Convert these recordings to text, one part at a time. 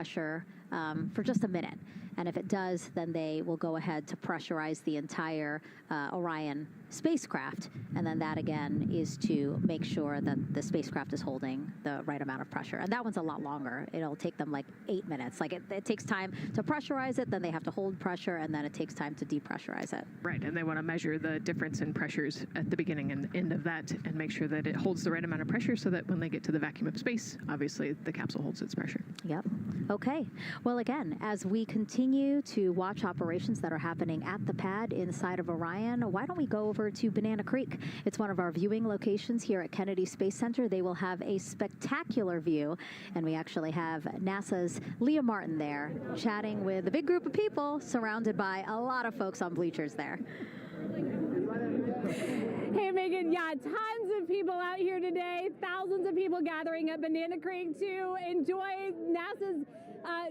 pressure for just a minute. And if it does, then they will go ahead to pressurize the entire Orion spacecraft. And then that, again, is to make sure that the spacecraft is holding the right amount of pressure. And that one's a lot longer. It'll take them like 8 minutes. Like it takes time to pressurize it, then they have to hold pressure, and then it takes time to depressurize it. Right, and they want to measure the difference in pressures at the beginning and end of that and make sure that it holds the right amount of pressure so that when they get to the vacuum of space, obviously the capsule holds its pressure. Yep. Okay. Well, again, as we continue to watch operations that are happening at the pad inside of Orion, why don't we go over to Banana Creek? It's one of our viewing locations here at Kennedy Space Center. They will have a spectacular view, and we actually have NASA's Leah Martin there chatting with a big group of people surrounded by a lot of folks on bleachers there. Hey, Megan, yeah, tons of people out here today, thousands of people gathering at Banana Creek to enjoy NASA's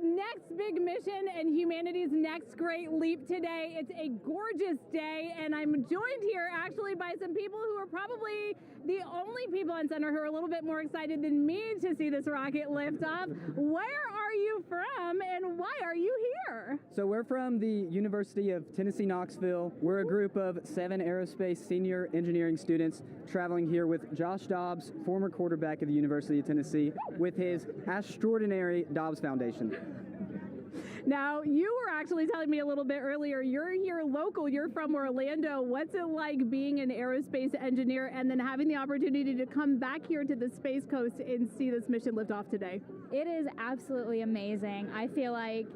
next big mission and humanity's next great leap today. It's a gorgeous day, and I'm joined here actually by some people who are probably the only people on center who are a little bit more excited than me to see this rocket lift off. Where are you from, and why are you here? So we're from the University of Tennessee, Knoxville. We're a group of 7 aerospace senior engineering students traveling here with Josh Dobbs, former quarterback of the University of Tennessee, with his extraordinary Dobbs Foundation. Now, you were actually telling me a little bit earlier, you're here local, you're from Orlando. What's it like being an aerospace engineer and then having the opportunity to come back here to the Space Coast and see this mission lift off today? It is absolutely amazing. I feel like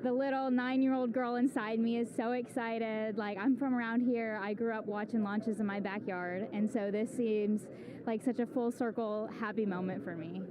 the little 9-year-old girl inside me is so excited. Like, I'm from around here. I grew up watching launches in my backyard, and so this seems like such a full circle happy moment for me.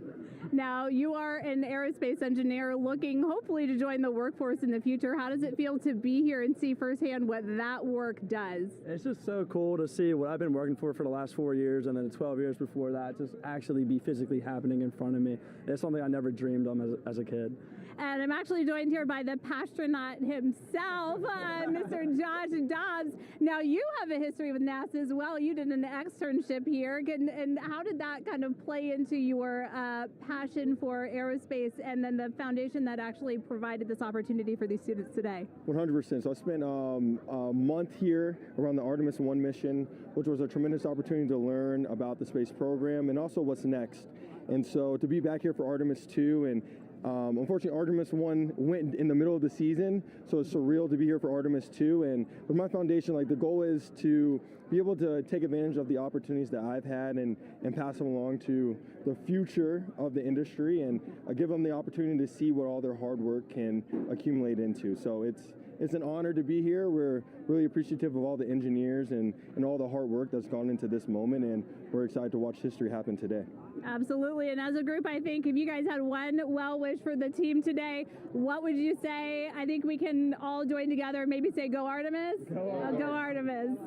Now, you are an aerospace engineer looking hopefully to join the workforce in the future. How does it feel to be here and see firsthand what that work does? It's just so cool to see what I've been working for the last 4 years and then 12 years before that just actually be physically happening in front of me. It's something I never dreamed of as a kid. And I'm actually joined here by the pastronaut himself, Mr. Josh Dobbs. Now, you have a history with NASA as well. You did an externship here. And how did that kind of play into your passion for aerospace and then the foundation that actually provided this opportunity for these students today? 100%. So I spent a month here around the Artemis 1 mission, which was a tremendous opportunity to learn about the space program and also what's next. And so to be back here for Artemis 2 and unfortunately, Artemis 1 went in the middle of the season, so it's surreal to be here for Artemis 2. And with my foundation, like, the goal is to be able to take advantage of the opportunities that I've had and pass them along to the future of the industry and give them the opportunity to see what all their hard work can accumulate into. So it's an honor to be here. We're really appreciative of all the engineers and all the hard work that's gone into this moment, and we're excited to watch history happen today. Absolutely. And as a group, I think if you guys had one well wish for the team today, what would you say? I think we can all join together and maybe say, go Artemis. Go Artemis.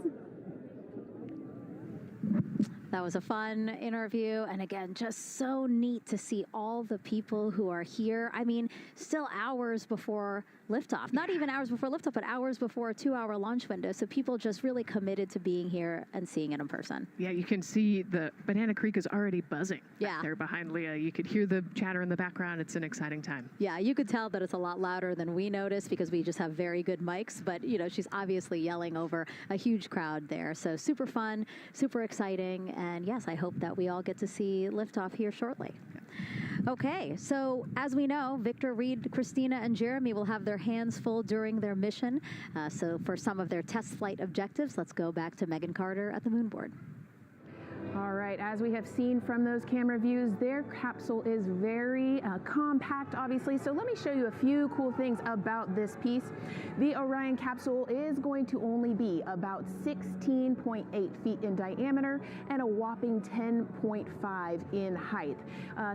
That was a fun interview, and again, just so neat to see all the people who are here. I mean, still hours before liftoff, not even hours before liftoff, but hours before a 2-hour launch window. So people just really committed to being here and seeing it in person. Yeah, you can see the Banana Creek is already buzzing. Yeah. There behind Leah. You could hear the chatter in the background. It's an exciting time. Yeah, you could tell that it's a lot louder than we noticed because we just have very good mics, but you know, she's obviously yelling over a huge crowd there. So super fun, super exciting. And yes, I hope that we all get to see liftoff here shortly. Okay, so as we know, Victor, Reed, Christina, and Jeremy will have their hands full during their mission. So for some of their test flight objectives, let's go back to Megan Carter at the moon board. All right, as we have seen from those camera views, their capsule is very compact, obviously. So let me show you a few cool things about this piece. The Orion capsule is going to only be about 16.8 feet in diameter and a whopping 10.5 in height.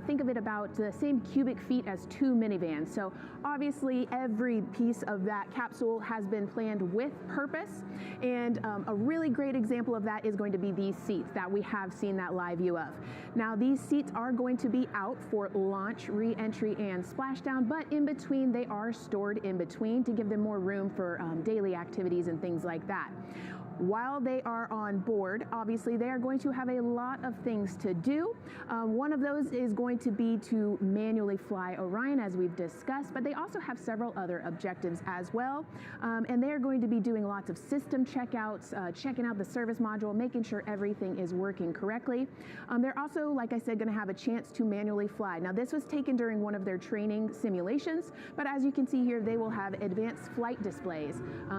Think of it about the same cubic feet as 2 minivans. So obviously every piece of that capsule has been planned with purpose. And a really great example of that is going to be these seats that we have have seen that live view of. Now, these seats are going to be out for launch, re-entry, and splashdown, but in between, they are stored in between to give them more room for daily activities and things like that. While they are on board, obviously they are going to have a lot of things to do. One of those is going to be to manually fly Orion, as we've discussed, but they also have several other objectives as well. And they are going to be doing lots of system checkouts, checking out the service module, making sure everything is working correctly. They're also, like I said, going to have a chance to manually fly. Now, this was taken during one of their training simulations, but as you can see here, they will have advanced flight displays,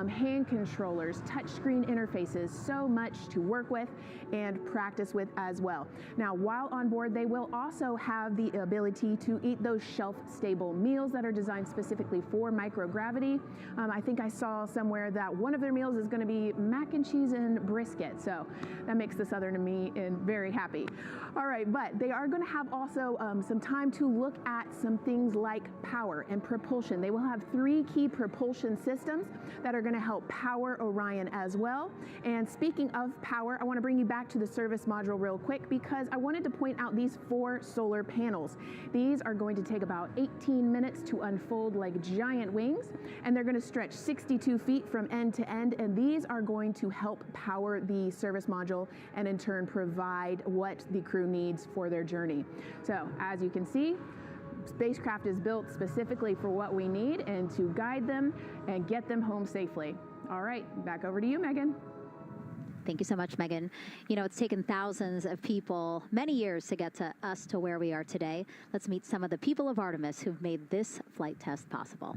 hand controllers, touchscreen interfaces, so much to work with and practice with as well. Now, while on board, they will also have the ability to eat those shelf-stable meals that are designed specifically for microgravity. I think I saw somewhere that one of their meals is going to be mac and cheese and brisket, so that makes the Southern in me very happy. All right, but they are going to have also some time to look at some things like power and propulsion. They will have 3 key propulsion systems that are going to help power Orion as well. And speaking of power, I want to bring you back to the service module real quick because I wanted to point out these 4 solar panels. These are going to take about 18 minutes to unfold like giant wings, and they're going to stretch 62 feet from end to end, and these are going to help power the service module and in turn provide what the crew needs for their journey. So as you can see, spacecraft is built specifically for what we need and to guide them and get them home safely. All right, back over to you, Megan. Thank you so much, Megan. You know, it's taken thousands of people, many years to get to us to where we are today. Let's meet some of the people of Artemis who've made this flight test possible.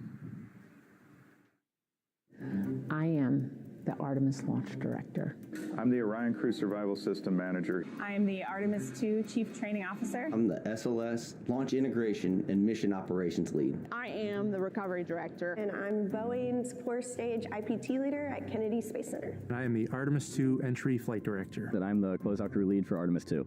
I am the Artemis Launch Director. I'm the Orion Crew Survival System Manager. I'm the Artemis II Chief Training Officer. I'm the SLS Launch Integration and Mission Operations Lead. I am the Recovery Director. And I'm Boeing's Core Stage IPT Leader at Kennedy Space Center. And I am the Artemis II Entry Flight Director. And I'm the Closeout Crew Lead for Artemis II.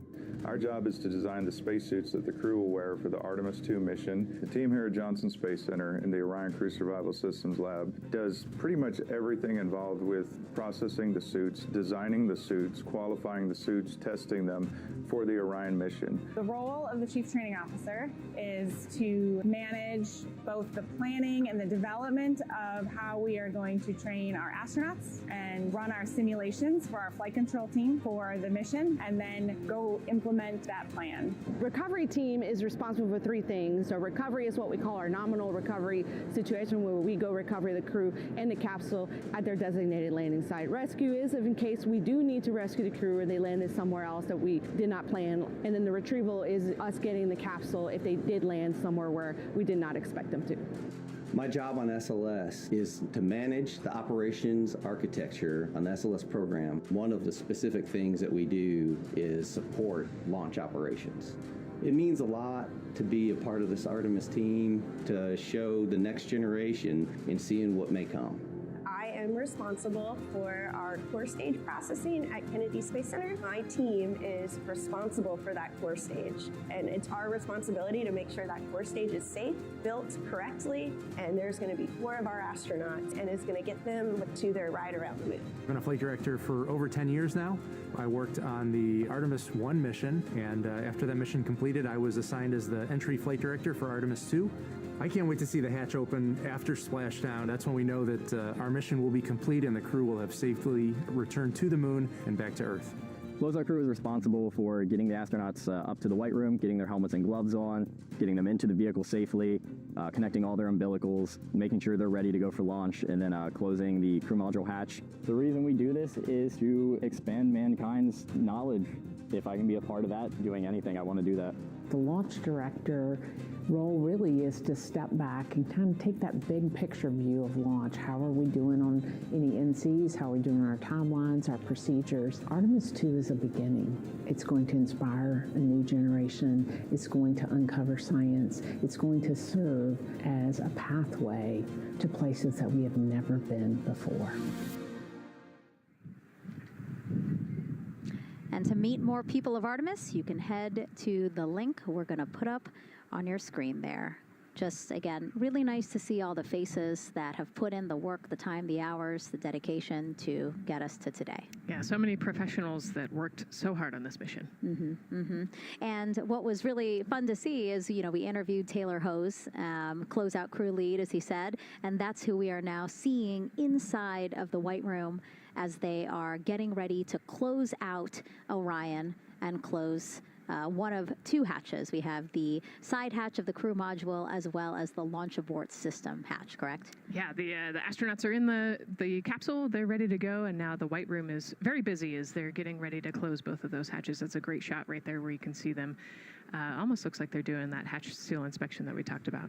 Our job is to design the spacesuits that the crew will wear for the Artemis II mission. The team here at Johnson Space Center in the Orion Crew Survival Systems Lab does pretty much everything involved with processing the suits, designing the suits, qualifying the suits, testing them for the Orion mission. The role of the Chief Training Officer is to manage both the planning and the development of how we are going to train our astronauts and run our simulations for our flight control team for the mission, and then go implement that plan. Recovery team is responsible for 3 things. So recovery is what we call our nominal recovery situation, where we go recover the crew and the capsule at their designated landing site. Rescue is in case we do need to rescue the crew or they landed somewhere else that we did not plan. And then the retrieval is us getting the capsule if they did land somewhere where we did not expect them to. My job on SLS is to manage the operations architecture on the SLS program. One of the specific things that we do is support launch operations. It means a lot to be a part of this Artemis team, to show the next generation in seeing what may come. I am responsible for our core stage processing at Kennedy Space Center. My team is responsible for that core stage, and it's our responsibility to make sure that core stage is safe, built correctly, and there's going to be 4 of our astronauts, and it's going to get them to their ride around the moon. I've been a flight director for over 10 years now. I worked on the Artemis I mission, and after that mission completed, I was assigned as the entry flight director for Artemis II. I can't wait to see the hatch open after splashdown. That's when we know that our mission will be complete and the crew will have safely returned to the moon and back to Earth. Closeout Crew is responsible for getting the astronauts up to the white room, getting their helmets and gloves on, getting them into the vehicle safely, connecting all their umbilicals, making sure they're ready to go for launch, and then closing the crew module hatch. The reason we do this is to expand mankind's knowledge. If I can be a part of that, doing anything, I want to do that. The launch director role really is to step back and kind of take that big picture view of launch. How are we doing on any NCs? How are we doing on our timelines, our procedures? Artemis II is a beginning. It's going to inspire a new generation. It's going to uncover science. It's going to serve as a pathway to places that we have never been before. And to meet more people of Artemis, you can head to the link we're going to put up on your screen there. just, again, really nice to see all the faces that have put in the work, the time, the hours, the dedication to get us to today. Yeah, so many professionals that worked so hard on this mission. And what was really fun to see is, we interviewed Taylor Hose, closeout crew lead, as he said, and that's who we are now seeing inside of the White Room as they are getting ready to close out Orion and close one of two hatches. We have the side hatch of the crew module as well as the launch abort system hatch, correct? Yeah, the astronauts are in the capsule. They're ready to go, and now the White Room is very busy as they're getting ready to close both of those hatches. That's a great shot right there where you can see them. Almost looks like they're doing that hatch seal inspection that we talked about.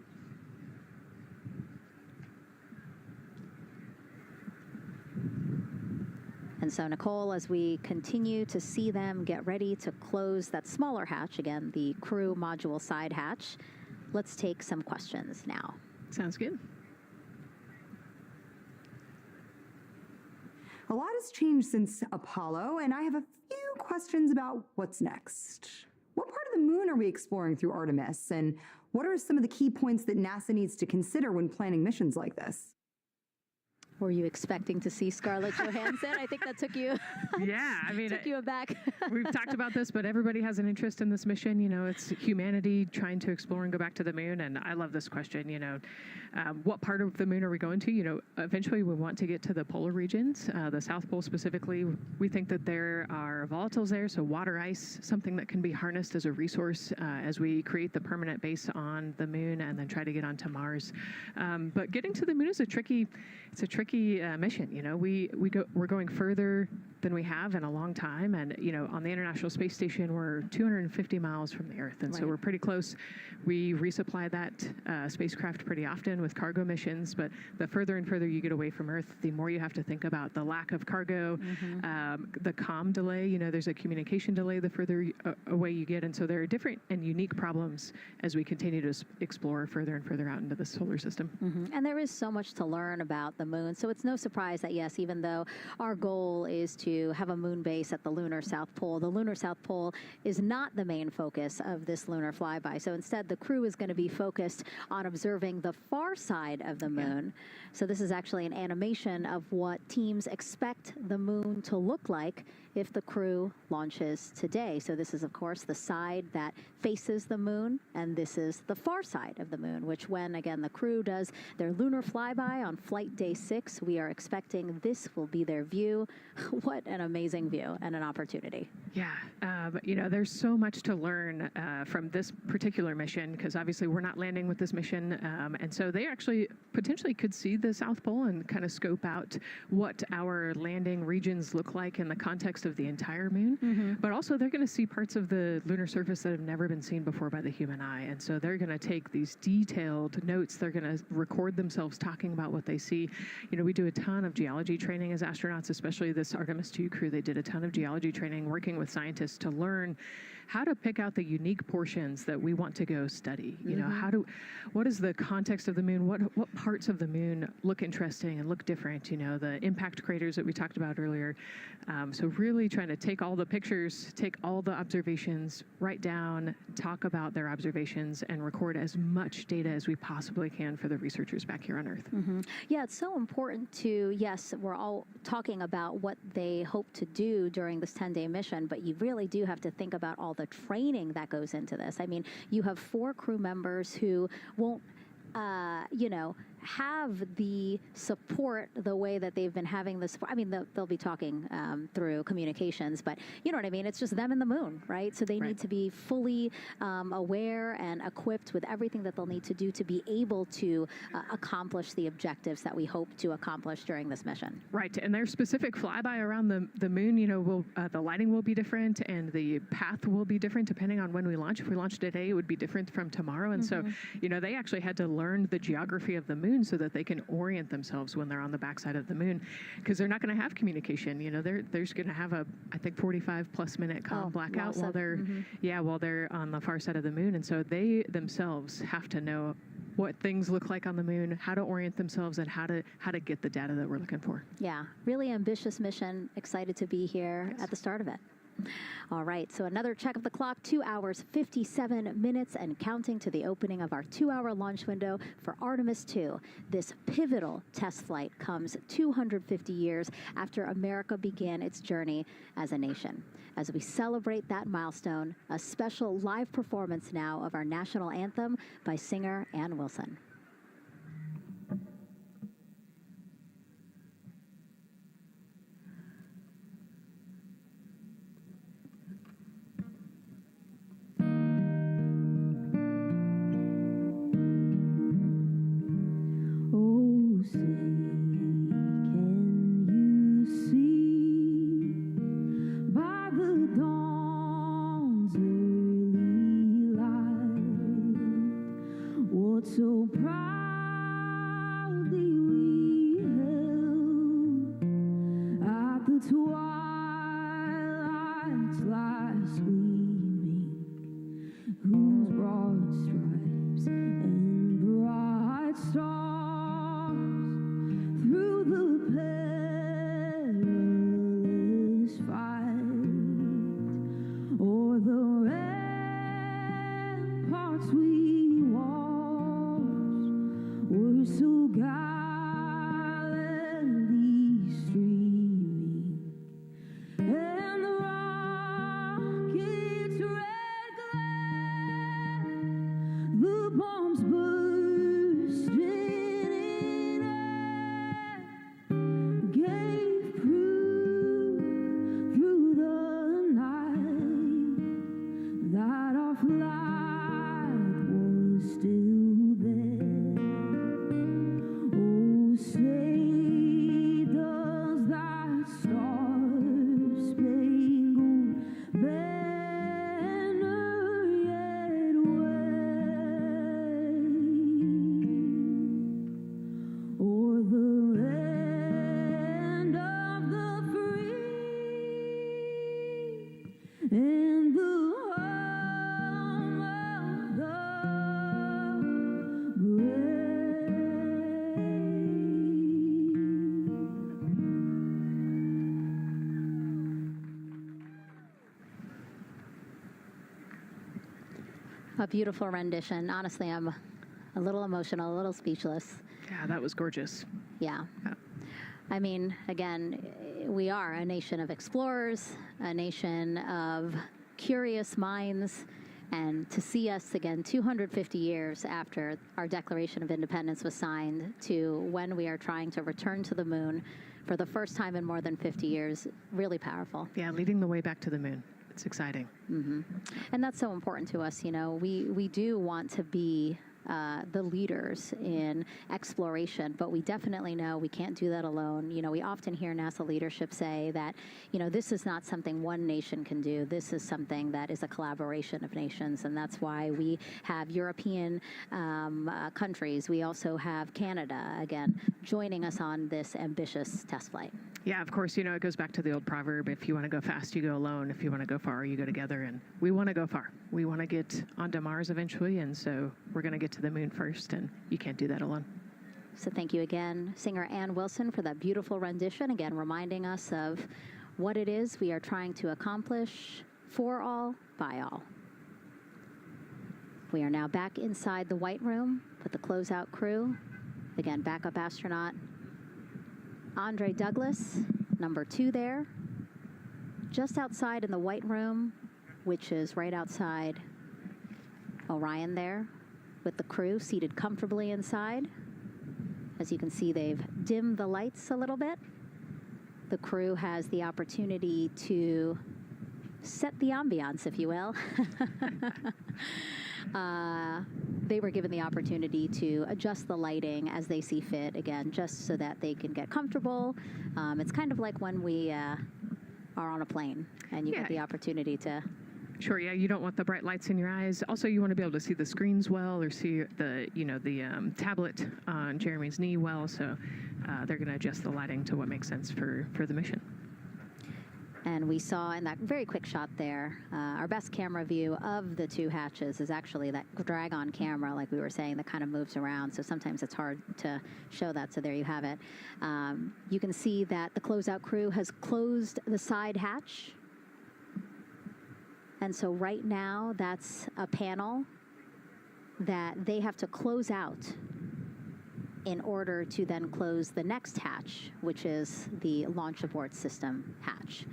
And so, Nicole, as we continue to see them get ready to close that smaller hatch, again, the crew module side hatch, let's take some questions now. Sounds good. A lot has changed since Apollo, and I have a few questions about what's next. What part of the moon are we exploring through Artemis, and what are some of the key points that NASA needs to consider when planning missions like this? Were you expecting to see Scarlett Johansson? I think that took you. Yeah, I mean, took you aback. We've talked about this, but everybody has an interest in this mission. It's humanity trying to explore and go back to the moon. And I love this question. What part of the moon are we going to? Eventually we want to get to the polar regions, the South Pole specifically. We think that there are volatiles there, so water ice, something that can be harnessed as a resource as we create the permanent base on the moon and then try to get onto Mars. But getting to the moon is a tricky mission. We're going further than we have in a long time, and on the International Space Station we're 250 miles from the Earth, and so we're pretty close. We resupply that spacecraft pretty often with cargo missions, but the further and further you get away from Earth, the more you have to think about the lack of cargo, the comm delay. There's a communication delay the further away you get, and so there are different and unique problems as we continue to explore further and further out into the solar system. And there is so much to learn about the moon, so it's no surprise that, yes, even though our goal is to have a moon base at the lunar South Pole, the lunar South Pole is not the main focus of this lunar flyby. So instead, the crew is going to be focused on observing the far side of the moon. So this is actually an animation of what teams expect the moon to look like if the crew launches today. So this is, of course, the side that faces the moon, and this is the far side of the moon, which when, again, the crew does their lunar flyby on flight day 6, we are expecting this will be their view. What an amazing view and an opportunity. Yeah, there's so much to learn from this particular mission, because obviously we're not landing with this mission, and so they actually potentially could see the South Pole and kind of scope out what our landing regions look like in the context of the entire moon. But also they're going to see parts of the lunar surface that have never been seen before by the human eye, and so they're going to take these detailed notes. They're going to record themselves talking about what they see. We do a ton of geology training as astronauts, especially this Artemis 2 crew. They did a ton of geology training working with scientists to learn how to pick out the unique portions that we want to go study. What is the context of the moon? What parts of the moon look interesting and look different? The impact craters that we talked about earlier. So really trying to take all the pictures, take all the observations, write down, talk about their observations, and record as much data as we possibly can for the researchers back here on Earth. Yeah, it's so important to, yes, we're all talking about what they hope to do during this 10-day mission, but you really do have to think about all the training that goes into this. I mean, you have 4 crew members who won't have the support the way that they've been having the support. I mean, they'll be talking through communications, but you know what I mean? It's just them and the moon, right? So they need to be fully aware and equipped with everything that they'll need to do to be able to accomplish the objectives that we hope to accomplish during this mission. Right, and their specific flyby around the moon, the lighting will be different and the path will be different depending on when we launch. If we launch today, it would be different from tomorrow. And so, they actually had to learn the geography of the moon so that they can orient themselves when they're on the backside of the moon, because they're not going to have communication. They're just going to have a, I think, 45+ minute comm blackout while they're on the far side of the moon. And so they themselves have to know what things look like on the moon, how to orient themselves, and how to get the data that we're looking for. Yeah, really ambitious mission. Excited to be here at the start of it. All right, so another check of the clock, 2 hours, 57 minutes, and counting to the opening of our 2-hour launch window for Artemis 2. This pivotal test flight comes 250 years after America began its journey as a nation. As we celebrate that milestone, a special live performance now of our national anthem by singer Ann Wilson. So proudly we held at the twilight's last gleaming, whose broad stripes and bright stars through the perilous fight o'er the ramparts we were so gallantly streaming, and the rocket's red glare, the bombs bursting in air, gave proof through the night that our flag was still there. Say, does that star-spangled banner yet wave o'er the land of the free and the home of the brave? A beautiful rendition. Honestly, I'm a little emotional, a little speechless. Yeah, that was gorgeous. Yeah. I mean, again, we are a nation of explorers, a nation of curious minds, and to see us again 250 years after our Declaration of Independence was signed to when we are trying to return to the moon for the first time in more than 50 years, really powerful. Yeah, leading the way back to the moon. It's exciting. Mm-hmm. And that's so important to us. You know, we do want to be the leaders in exploration, but we definitely know we can't do that alone. You know, we often hear NASA leadership say that, you know, this is not something one nation can do. This is something that is a collaboration of nations, and that's why we have European countries. We also have Canada, again, joining us on this ambitious test flight. Yeah, of course, you know, it goes back to the old proverb, if you want to go fast, you go alone. If you want to go far, you go together. And we want to go far. We want to get onto Mars eventually, and so we're going to get to the moon first, and you can't do that alone. So thank you again, singer Ann Wilson, for that beautiful rendition, again, reminding us of what it is we are trying to accomplish for all, by all. We are now back inside the White Room with the closeout crew. Again, backup astronaut Andre Douglas, number 2 there, just outside in the White Room, which is right outside Orion there, with the crew seated comfortably inside. As you can see, they've dimmed the lights a little bit. The crew has the opportunity to set the ambiance, if you will. They were given the opportunity to adjust the lighting as they see fit, again, just so that they can get comfortable. It's kind of like when we are on a plane and you get the opportunity to... Sure, yeah, you don't want the bright lights in your eyes. Also, you want to be able to see the screens well, or see the, you know, the tablet on Jeremy's knee well, so they're going to adjust the lighting to what makes sense for the mission. And we saw in that very quick shot there, our best camera view of the 2 hatches is actually that drag-on camera, like we were saying, that kind of moves around. So sometimes it's hard to show that. So there you have it. You can see that the closeout crew has closed the side hatch. And so right now, that's a panel that they have to close out in order to then close the next hatch, which is the launch abort system hatch.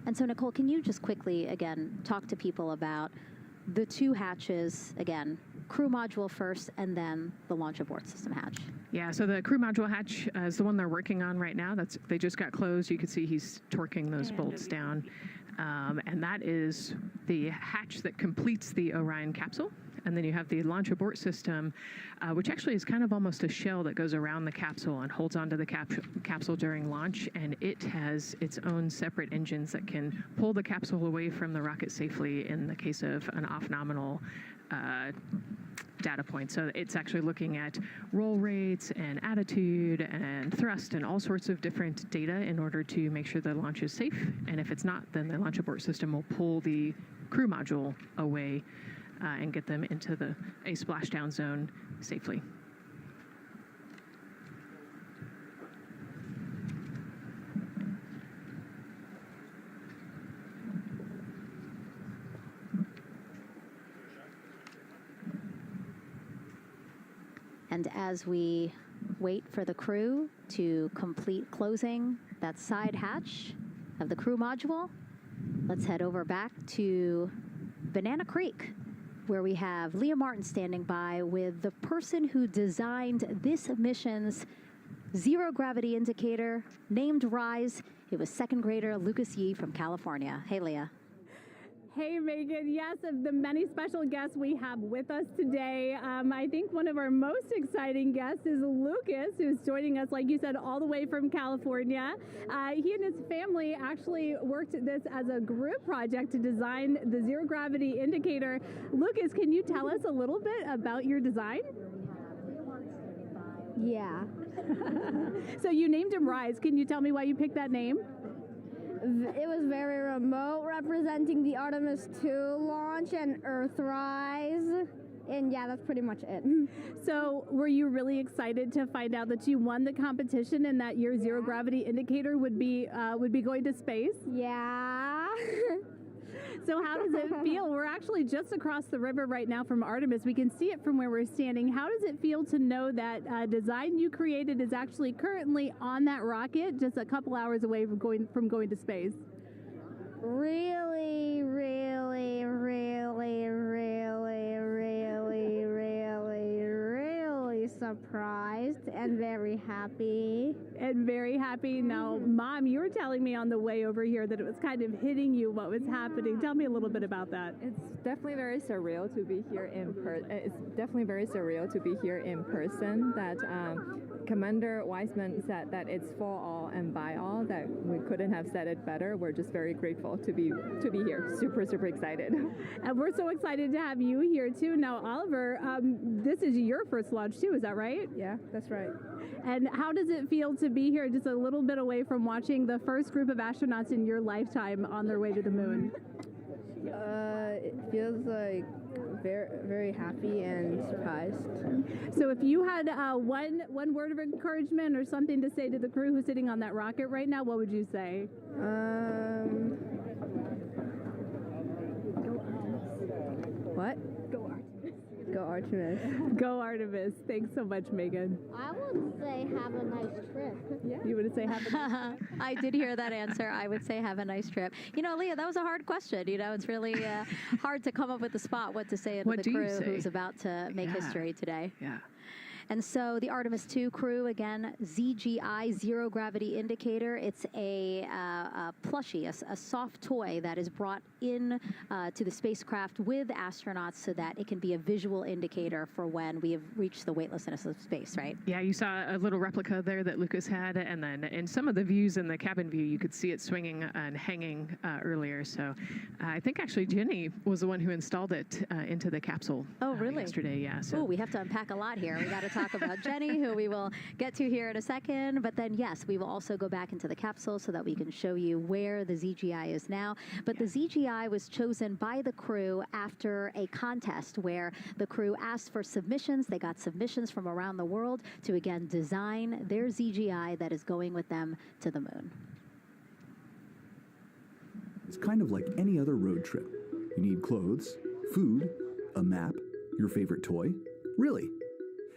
And so, Nicole, can you just quickly, again, talk to people about the two hatches, again, crew module first, and then the launch abort system hatch? Yeah, so the crew module hatch is the one they're working on right now. They just got closed. You can see he's torquing those bolts down. And that is the hatch that completes the Orion capsule. And then you have the launch abort system, which actually is kind of almost a shell that goes around the capsule and holds onto the capsule during launch. And it has its own separate engines that can pull the capsule away from the rocket safely in the case of an off-nominal data point. So it's actually looking at roll rates and attitude and thrust and all sorts of different data in order to make sure the launch is safe. And if it's not, then the launch abort system will pull the crew module away and get them into a splashdown zone safely. And as we wait for the crew to complete closing that side hatch of the crew module, let's head over back to Banana Creek, where we have Leah Martin standing by with the person who designed this mission's zero gravity indicator, named RISE. It was second grader Lucas Yee from California. Hey, Leah. Hey, Megan. Yes, of the many special guests we have with us today, I think one of our most exciting guests is Lucas, who's joining us, like you said, all the way from California. He and his family actually worked this as a group project to design the zero gravity indicator. Lucas, can you tell us a little bit about your design? Yeah. So you named him RISE. Can you tell me why you picked that name? It was very remote, representing the Artemis 2 launch and Earthrise. And yeah, that's pretty much it. So were you really excited to find out that you won the competition and that your zero gravity indicator would be going to space? Yeah. So how does it feel? We're actually just across the river right now from Artemis. We can see it from where we're standing. How does it feel to know that design you created is actually currently on that rocket just a couple hours away from going to space? Really, really, really, really, really, really, really surprised and very happy. And very happy. Now, Mom, you were telling me on the way over here that it was kind of hitting you what was happening. Tell me a little bit about that. It's definitely very surreal to be here in person. It's definitely very surreal to be here in person. That Commander Weissman said that it's for all and by all. That we couldn't have said it better. We're just very grateful to be here. Super, super excited. And we're so excited to have you here too. Now, Oliver, this is your first launch too. Is that right? Yeah, that's right. And how does it feel to be here just a little bit away from watching the first group of astronauts in your lifetime on their way to the moon? It feels like very, very happy and surprised. So if you had one word of encouragement or something to say to the crew who's sitting on that rocket right now, what would you say? What? Go Artemis. Go Artemis. Thanks so much, Megan. I would say have a nice trip. Yeah. You would say have a nice trip? I did hear that answer. I would say have a nice trip. You know, Leah, that was a hard question. You know, it's really hard to come up with a spot what to say to the crew who's about to make history today. Yeah. And so the Artemis 2 crew, again, ZGI, Zero Gravity Indicator. It's a plushie, a soft toy that is brought in to the spacecraft with astronauts so that it can be a visual indicator for when we have reached the weightlessness of space, right? Yeah, you saw a little replica there that Lucas had, and then in some of the views in the cabin view, you could see it swinging and hanging earlier. So I think actually Jenny was the one who installed it into the capsule. Oh, really? Yesterday, yeah. So. Oh, we have to unpack a lot here. We got to talk about Jenny, who we will get to here in a second. But then, yes, we will also go back into the capsule so that we can show you where the ZGI is now. But the ZGI was chosen by the crew after a contest where the crew asked for submissions. They got submissions from around the world to, again, design their ZGI that is going with them to the moon. It's kind of like any other road trip. You need clothes, food, a map, your favorite toy. Really.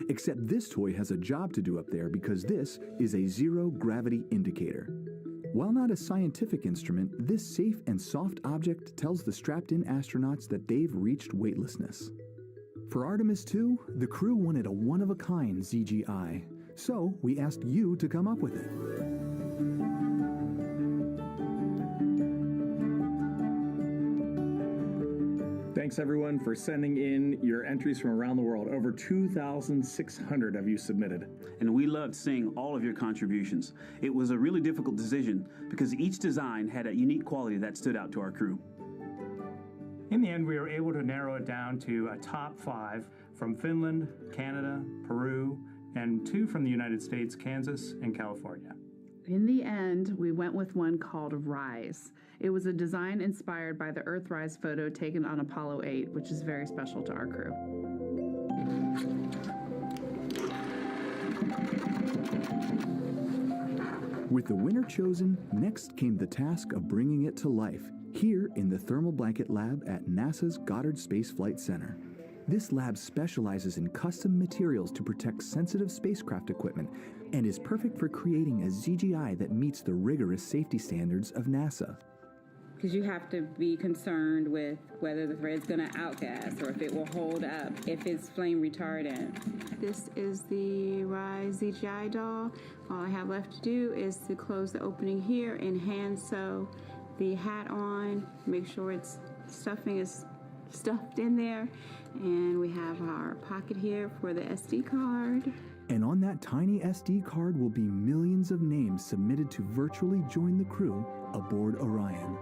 Except this toy has a job to do up there because this is a zero-gravity indicator. While not a scientific instrument, this safe and soft object tells the strapped-in astronauts that they've reached weightlessness. For Artemis 2, the crew wanted a one-of-a-kind ZGI, so we asked you to come up with it. Thanks everyone for sending in your entries from around the world. Over 2,600 of you submitted. And we loved seeing all of your contributions. It was a really difficult decision because each design had a unique quality that stood out to our crew. In the end, we were able to narrow it down to a top 5 from Finland, Canada, Peru, and 2 from the United States, Kansas and California. In the end, we went with one called Rise. It was a design inspired by the Earthrise photo taken on Apollo 8, which is very special to our crew. With the winner chosen, next came the task of bringing it to life here in the Thermal Blanket Lab at NASA's Goddard Space Flight Center. This lab specializes in custom materials to protect sensitive spacecraft equipment and is perfect for creating a ZGI that meets the rigorous safety standards of NASA. Because you have to be concerned with whether the thread's going to outgas or if it will hold up, if it's flame retardant. This is the Rise ZGI doll. All I have left to do is to close the opening here and hand sew the hat on, make sure its stuffing is stuffed in there, and we have our pocket here for the SD card. And on that tiny SD card will be millions of names submitted to virtually join the crew aboard Orion.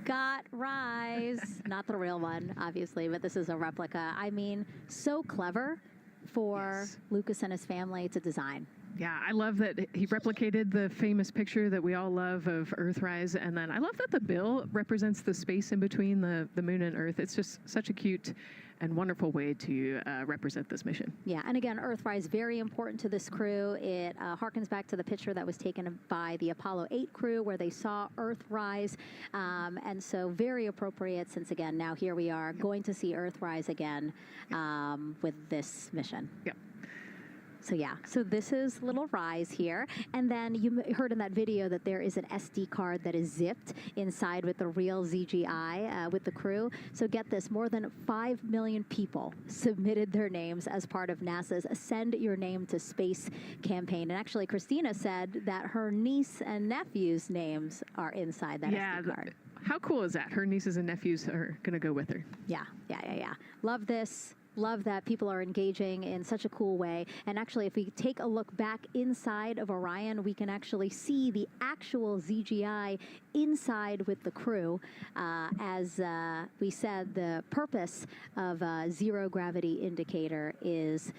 Got Rise. Not the real one, obviously, but this is a replica. I mean, so clever for Lucas and his family to design. Yeah, I love that he replicated the famous picture that we all love of Earthrise, and then I love that the bill represents the space in between the moon and Earth. It's just such a cute and wonderful way to represent this mission. Yeah, and again, Earthrise, very important to this crew. It harkens back to the picture that was taken by the Apollo 8 crew where they saw Earthrise, and so very appropriate since, again, now here we are going to see Earthrise again with this mission. Yep. So yeah, so this is little Rise here. And then you heard in that video that there is an SD card that is zipped inside with the real ZGI with the crew. So get this, more than 5 million people submitted their names as part of NASA's Send Your Name to Space campaign. And actually, Christina said that her niece and nephew's names are inside that SD card. How cool is that? Her nieces and nephews are going to go with her. Yeah. Love this. Love that people are engaging in such a cool way. And actually, if we take a look back inside of Orion, we can actually see the actual ZGI inside with the crew. As we said, the purpose of a zero gravity indicator is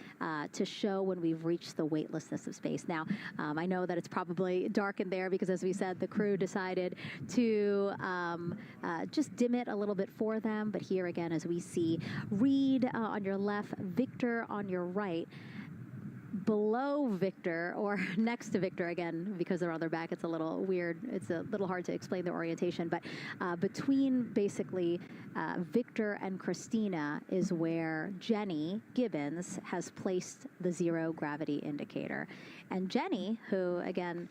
to show when we've reached the weightlessness of space. Now, I know that it's probably dark in there because, as we said, the crew decided to just dim it a little bit for them. But here again, as we see, Reed on your left, Victor on your right. Below Victor, or next to Victor, again, because they're on their back, it's a little weird. It's a little hard to explain their orientation. But between basically Victor and Christina is where Jenny Gibbons has placed the zero gravity indicator. And Jenny, who, again,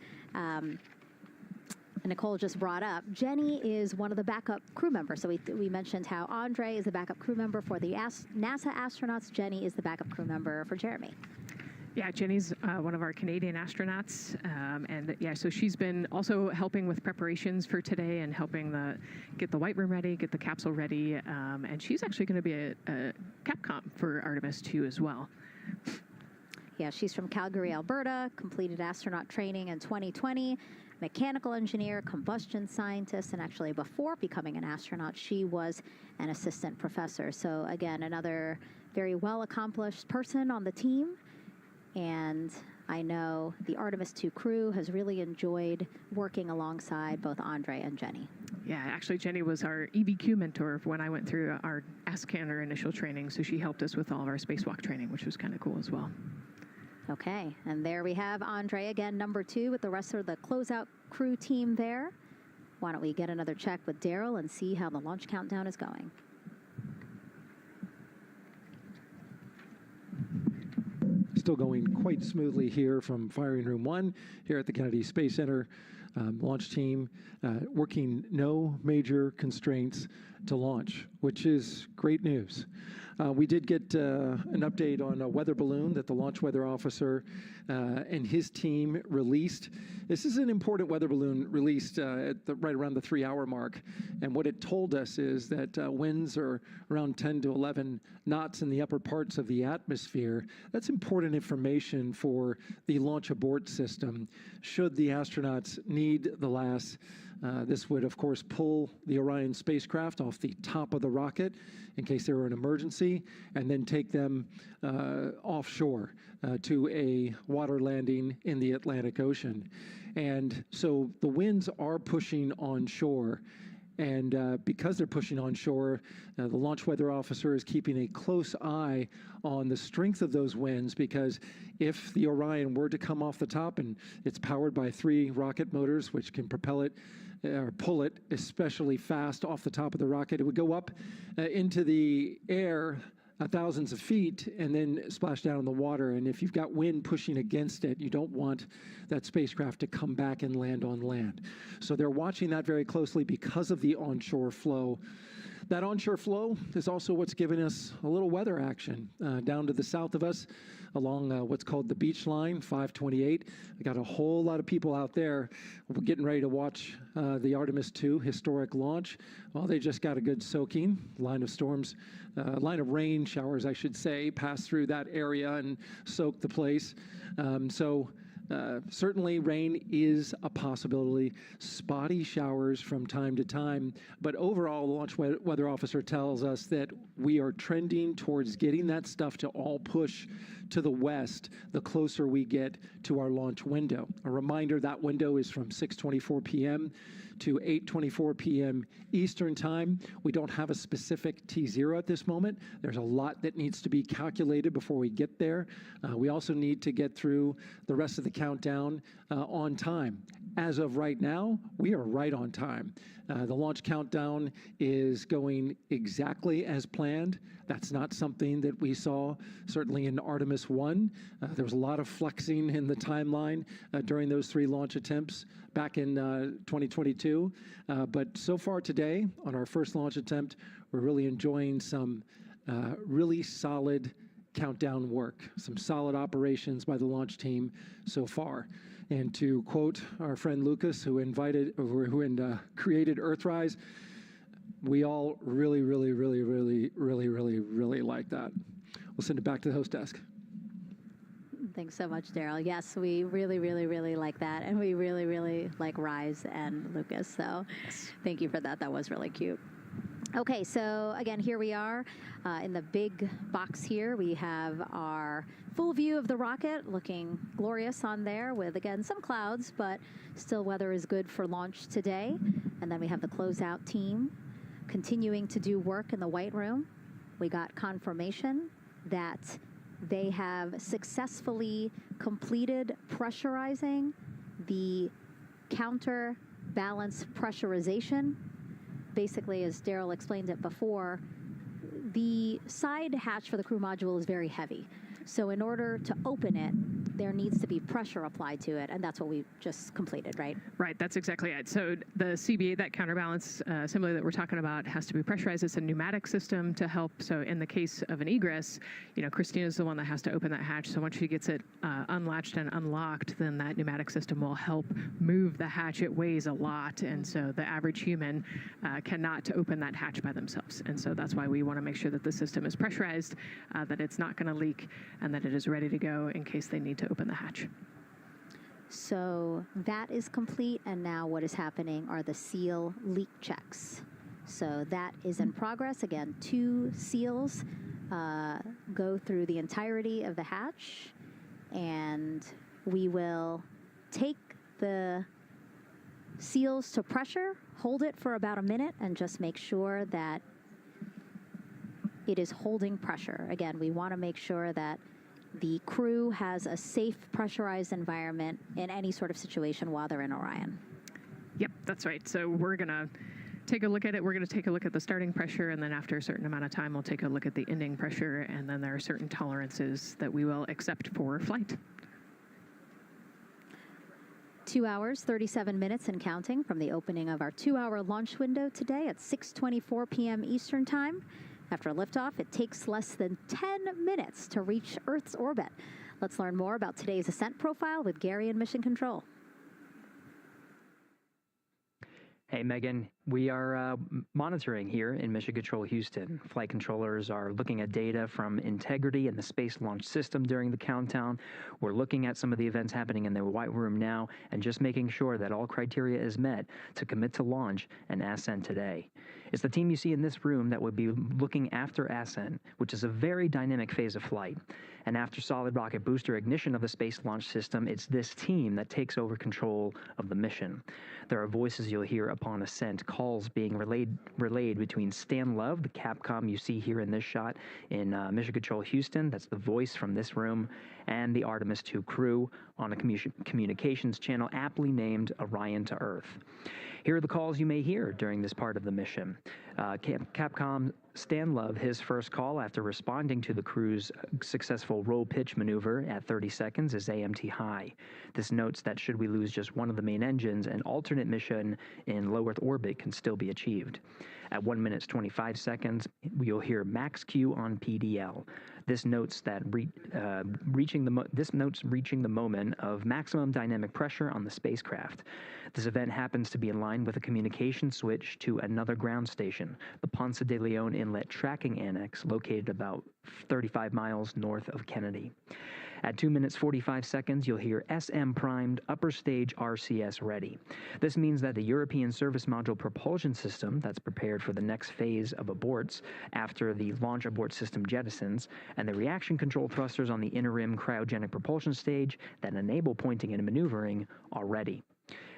Nicole just brought up, Jenny is one of the backup crew members. So we mentioned how Andre is the backup crew member for the NASA astronauts. Jenny is the backup crew member for Jeremy. Yeah, Jenny's one of our Canadian astronauts, and yeah, so she's been also helping with preparations for today and helping get the White Room ready, get the capsule ready, and she's actually going to be a Capcom for Artemis 2 as well. Yeah, she's from Calgary, Alberta, completed astronaut training in 2020, mechanical engineer, combustion scientist, and actually before becoming an astronaut, she was an assistant professor. So again, another very well-accomplished person on the team. And I know the Artemis 2 crew has really enjoyed working alongside both Andre and Jenny. Yeah, actually, Jenny was our EBQ mentor when I went through our ASCANner initial training, so she helped us with all of our spacewalk training, which was kind of cool as well. Okay, and there we have Andre again, number 2, with the rest of the closeout crew team there. why don't we get another check with Daryl and see how the launch countdown is going. Still going quite smoothly here from Firing Room 1 here at the Kennedy Space Center. Launch team working no major constraints to launch, which is great news. We did get an update on a weather balloon that the launch weather officer and his team released. This is an important weather balloon released right around the 3-hour mark. And what it told us is that winds are around 10 to 11 knots in the upper parts of the atmosphere. That's important information for the launch abort system should the astronauts need the LAS. This would, of course, pull the Orion spacecraft off the top of the rocket in case there were an emergency, and then take them offshore to a water landing in the Atlantic Ocean. And so the winds are pushing onshore. And because they're pushing onshore, the launch weather officer is keeping a close eye on the strength of those winds, because if the Orion were to come off the top, and it's powered by 3 rocket motors, which can propel it or pull it especially fast off the top of the rocket, it would go up into the air thousands of feet and then splash down in the water. And if you've got wind pushing against it, you don't want that spacecraft to come back and land on land. So they're watching that very closely because of the onshore flow. That onshore flow is also what's giving us a little weather action down to the south of us along what's called the beach line, 528. I got a whole lot of people out there getting ready to watch the Artemis 2 historic launch. Well, they just got a good soaking. Line of rain showers, I should say, passed through that area and soaked the place. Certainly rain is a possibility, spotty showers from time to time, but overall the launch weather officer tells us that we are trending towards getting that stuff to all push to the west the closer we get to our launch window. A reminder, that window is from 6:24 p.m. to 8:24 p.m. Eastern Time. We don't have a specific T0 at this moment. There's a lot that needs to be calculated before we get there. We also need to get through the rest of the countdown on time. As of right now, we are right on time. The launch countdown is going exactly as planned. That's not something that we saw certainly in Artemis 1. There was a lot of flexing in the timeline during those 3 launch attempts back in 2022. But so far today, on our first launch attempt, we're really enjoying some really solid countdown work, some solid operations by the launch team so far. And to quote our friend Lucas, who created Earthrise, we all really like that. We'll send it back to the host desk. Thanks so much, Daryl. Yes, we really like that. And we really like Rise and Lucas. So thank you for that. That was really cute. Okay, so again, here we are in the big box here. We have our full view of the rocket, looking glorious on there with, again, some clouds, but still weather is good for launch today. And then we have the closeout team continuing to do work in the White Room. We got confirmation that they have successfully completed pressurizing the counterbalance pressurization. Basically, as Daryl explained it before, the side hatch for the crew module is very heavy. So in order to open it, there needs to be pressure applied to it, and that's what we just completed, right? Right, that's exactly it. So the CBA, that counterbalance assembly that we're talking about, has to be pressurized. It's a pneumatic system to help. So in the case of an egress, Christina's the one that has to open that hatch. So once she gets it unlatched and unlocked, then that pneumatic system will help move the hatch. It weighs a lot, and so the average human cannot open that hatch by themselves. And so that's why we want to make sure that the system is pressurized, that it's not going to leak, and that it is ready to go in case they need to open the hatch. So that is complete, and now what is happening are the seal leak checks. So that is in progress. Again, 2 seals go through the entirety of the hatch, and we will take the seals to pressure, hold it for about a minute, and just make sure that it is holding pressure. Again, we want to make sure that the crew has a safe, pressurized environment in any sort of situation while they're in Orion. Yep, that's right. So we're going to take a look at it. We're going to take a look at the starting pressure, and then after a certain amount of time, we'll take a look at the ending pressure, and then there are certain tolerances that we will accept for flight. 2 hours, 37 minutes and counting from the opening of our 2-hour launch window today at 6:24 p.m. Eastern Time. After liftoff, it takes less than 10 minutes to reach Earth's orbit. Let's learn more about today's ascent profile with Gary in Mission Control. Hey, Megan. We are monitoring here in Mission Control Houston. Flight controllers are looking at data from integrity in the Space Launch System during the countdown. We're looking at some of the events happening in the White Room now and just making sure that all criteria is met to commit to launch and ascent today. It's the team you see in this room that would be looking after ascent, which is a very dynamic phase of flight. And after solid rocket booster ignition of the Space Launch System, it's this team that takes over control of the mission. There are voices you'll hear upon ascent, calls being relayed between Stan Love, the Capcom you see here in this shot in Mission Control Houston, that's the voice from this room, and the Artemis 2 crew on a communications channel aptly named Orion to Earth. Here are the calls you may hear during this part of the mission. Capcom Stan Love, his first call after responding to the crew's successful roll pitch maneuver at 30 seconds is AMT high. This notes that should we lose just one of the main engines, an alternate mission in low Earth orbit can still be achieved. At 1 minute 25 seconds, you'll hear max Q on PDL. This notes that reaching the moment of maximum dynamic pressure on the spacecraft. This event happens to be in line with a communication switch to another ground station, the Ponce de Leon Inlet Tracking Annex, located about 35 miles north of Kennedy. At 2 minutes 45 seconds, you'll hear SM primed upper stage RCS ready. This means that the European Service Module propulsion system that's prepared for the next phase of aborts after the launch abort system jettisons, and the reaction control thrusters on the inner rim cryogenic propulsion stage that enable pointing and maneuvering are ready.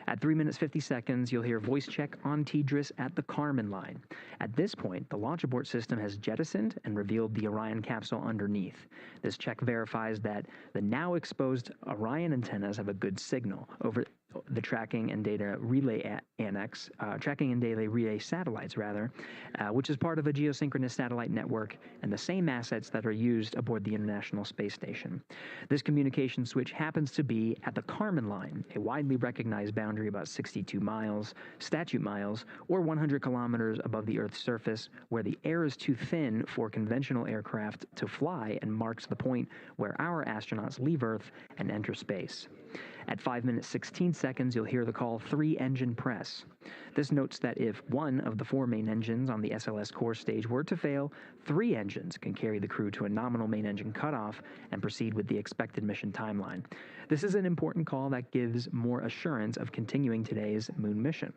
At 3 minutes 50 seconds, you'll hear voice check on TDRS at the Kármán line. At this point, the launch abort system has jettisoned and revealed the Orion capsule underneath. This check verifies that the now exposed Orion antennas have a good signal over the tracking and data relay relay satellites, which is part of a geosynchronous satellite network and the same assets that are used aboard the International Space Station. This communication switch happens to be at the Kármán line, a widely recognized boundary about 62 miles, statute miles, or 100 kilometers above the Earth's surface, where the air is too thin for conventional aircraft to fly and marks the point where our astronauts leave Earth and enter space. At 5 minutes 16 seconds, you'll hear the call 3-engine press. This notes that if one of the 4 main engines on the SLS core stage were to fail, 3 engines can carry the crew to a nominal main engine cutoff and proceed with the expected mission timeline. This is an important call that gives more assurance of continuing today's moon mission.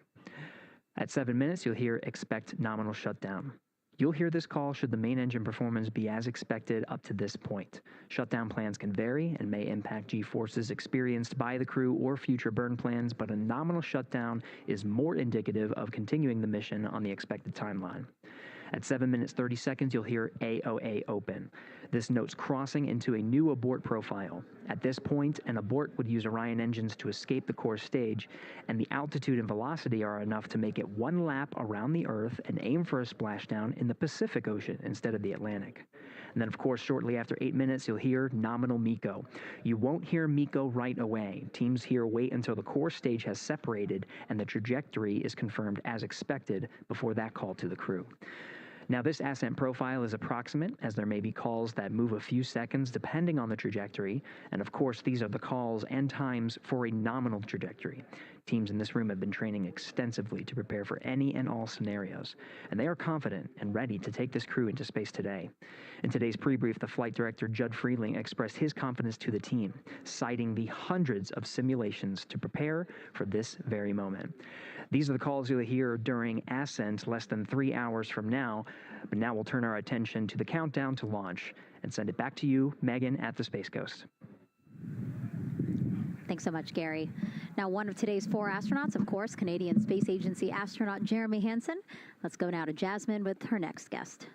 At 7 minutes, you'll hear expect nominal shutdown. You'll hear this call should the main engine performance be as expected up to this point. Shutdown plans can vary and may impact G-forces experienced by the crew or future burn plans, but a nominal shutdown is more indicative of continuing the mission on the expected timeline. At 7 minutes 30 seconds, you'll hear AOA open. This notes crossing into a new abort profile. At this point, an abort would use Orion engines to escape the core stage, and the altitude and velocity are enough to make it 1 lap around the Earth and aim for a splashdown in the Pacific Ocean instead of the Atlantic. And then, of course, shortly after 8 minutes, you'll hear nominal MECO. You won't hear MECO right away. Teams here wait until the core stage has separated and the trajectory is confirmed as expected before that call to the crew. Now, this ascent profile is approximate, as there may be calls that move a few seconds depending on the trajectory, and of course these are the calls and times for a nominal trajectory. Teams in this room have been training extensively to prepare for any and all scenarios, and they are confident and ready to take this crew into space today. In today's pre-brief, the flight director, Judd Freeling, expressed his confidence to the team, citing the hundreds of simulations to prepare for this very moment. These are the calls you'll hear during ascent less than 3 hours from now, but now we'll turn our attention to the countdown to launch and send it back to you, Megan, at the Space Coast. Thanks so much, Gary. Now, one of today's 4 astronauts, of course, Canadian Space Agency astronaut Jeremy Hansen. Let's go now to Jasmine with her next guest.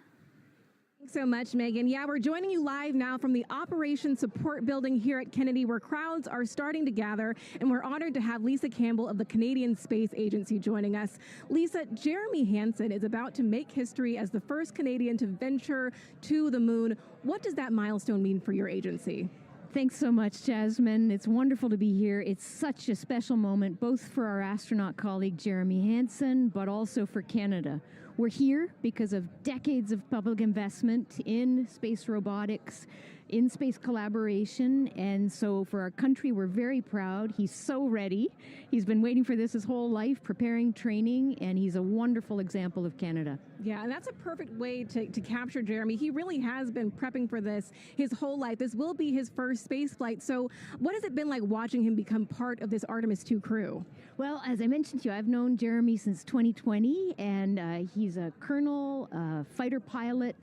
Thanks so much, Megan. Yeah, we're joining you live now from the Operations Support Building here at Kennedy, where crowds are starting to gather, and we're honored to have Lisa Campbell of the Canadian Space Agency joining us. Lisa, Jeremy Hansen is about to make history as the first Canadian to venture to the moon. What does that milestone mean for your agency? Thanks so much, Jasmine. It's wonderful to be here. It's such a special moment, both for our astronaut colleague Jeremy Hansen, but also for Canada. We're here because of decades of public investment in space robotics, in space collaboration, and so for our country, we're very proud. He's so ready. He's been waiting for this his whole life, preparing, training, and he's a wonderful example of Canada. Yeah, and that's a perfect way to capture Jeremy. He really has been prepping for this his whole life. This will be his first space flight. So what has it been like watching him become part of this Artemis 2 crew? Well, as I mentioned to you, I've known Jeremy since 2020, and he's a colonel, a fighter pilot,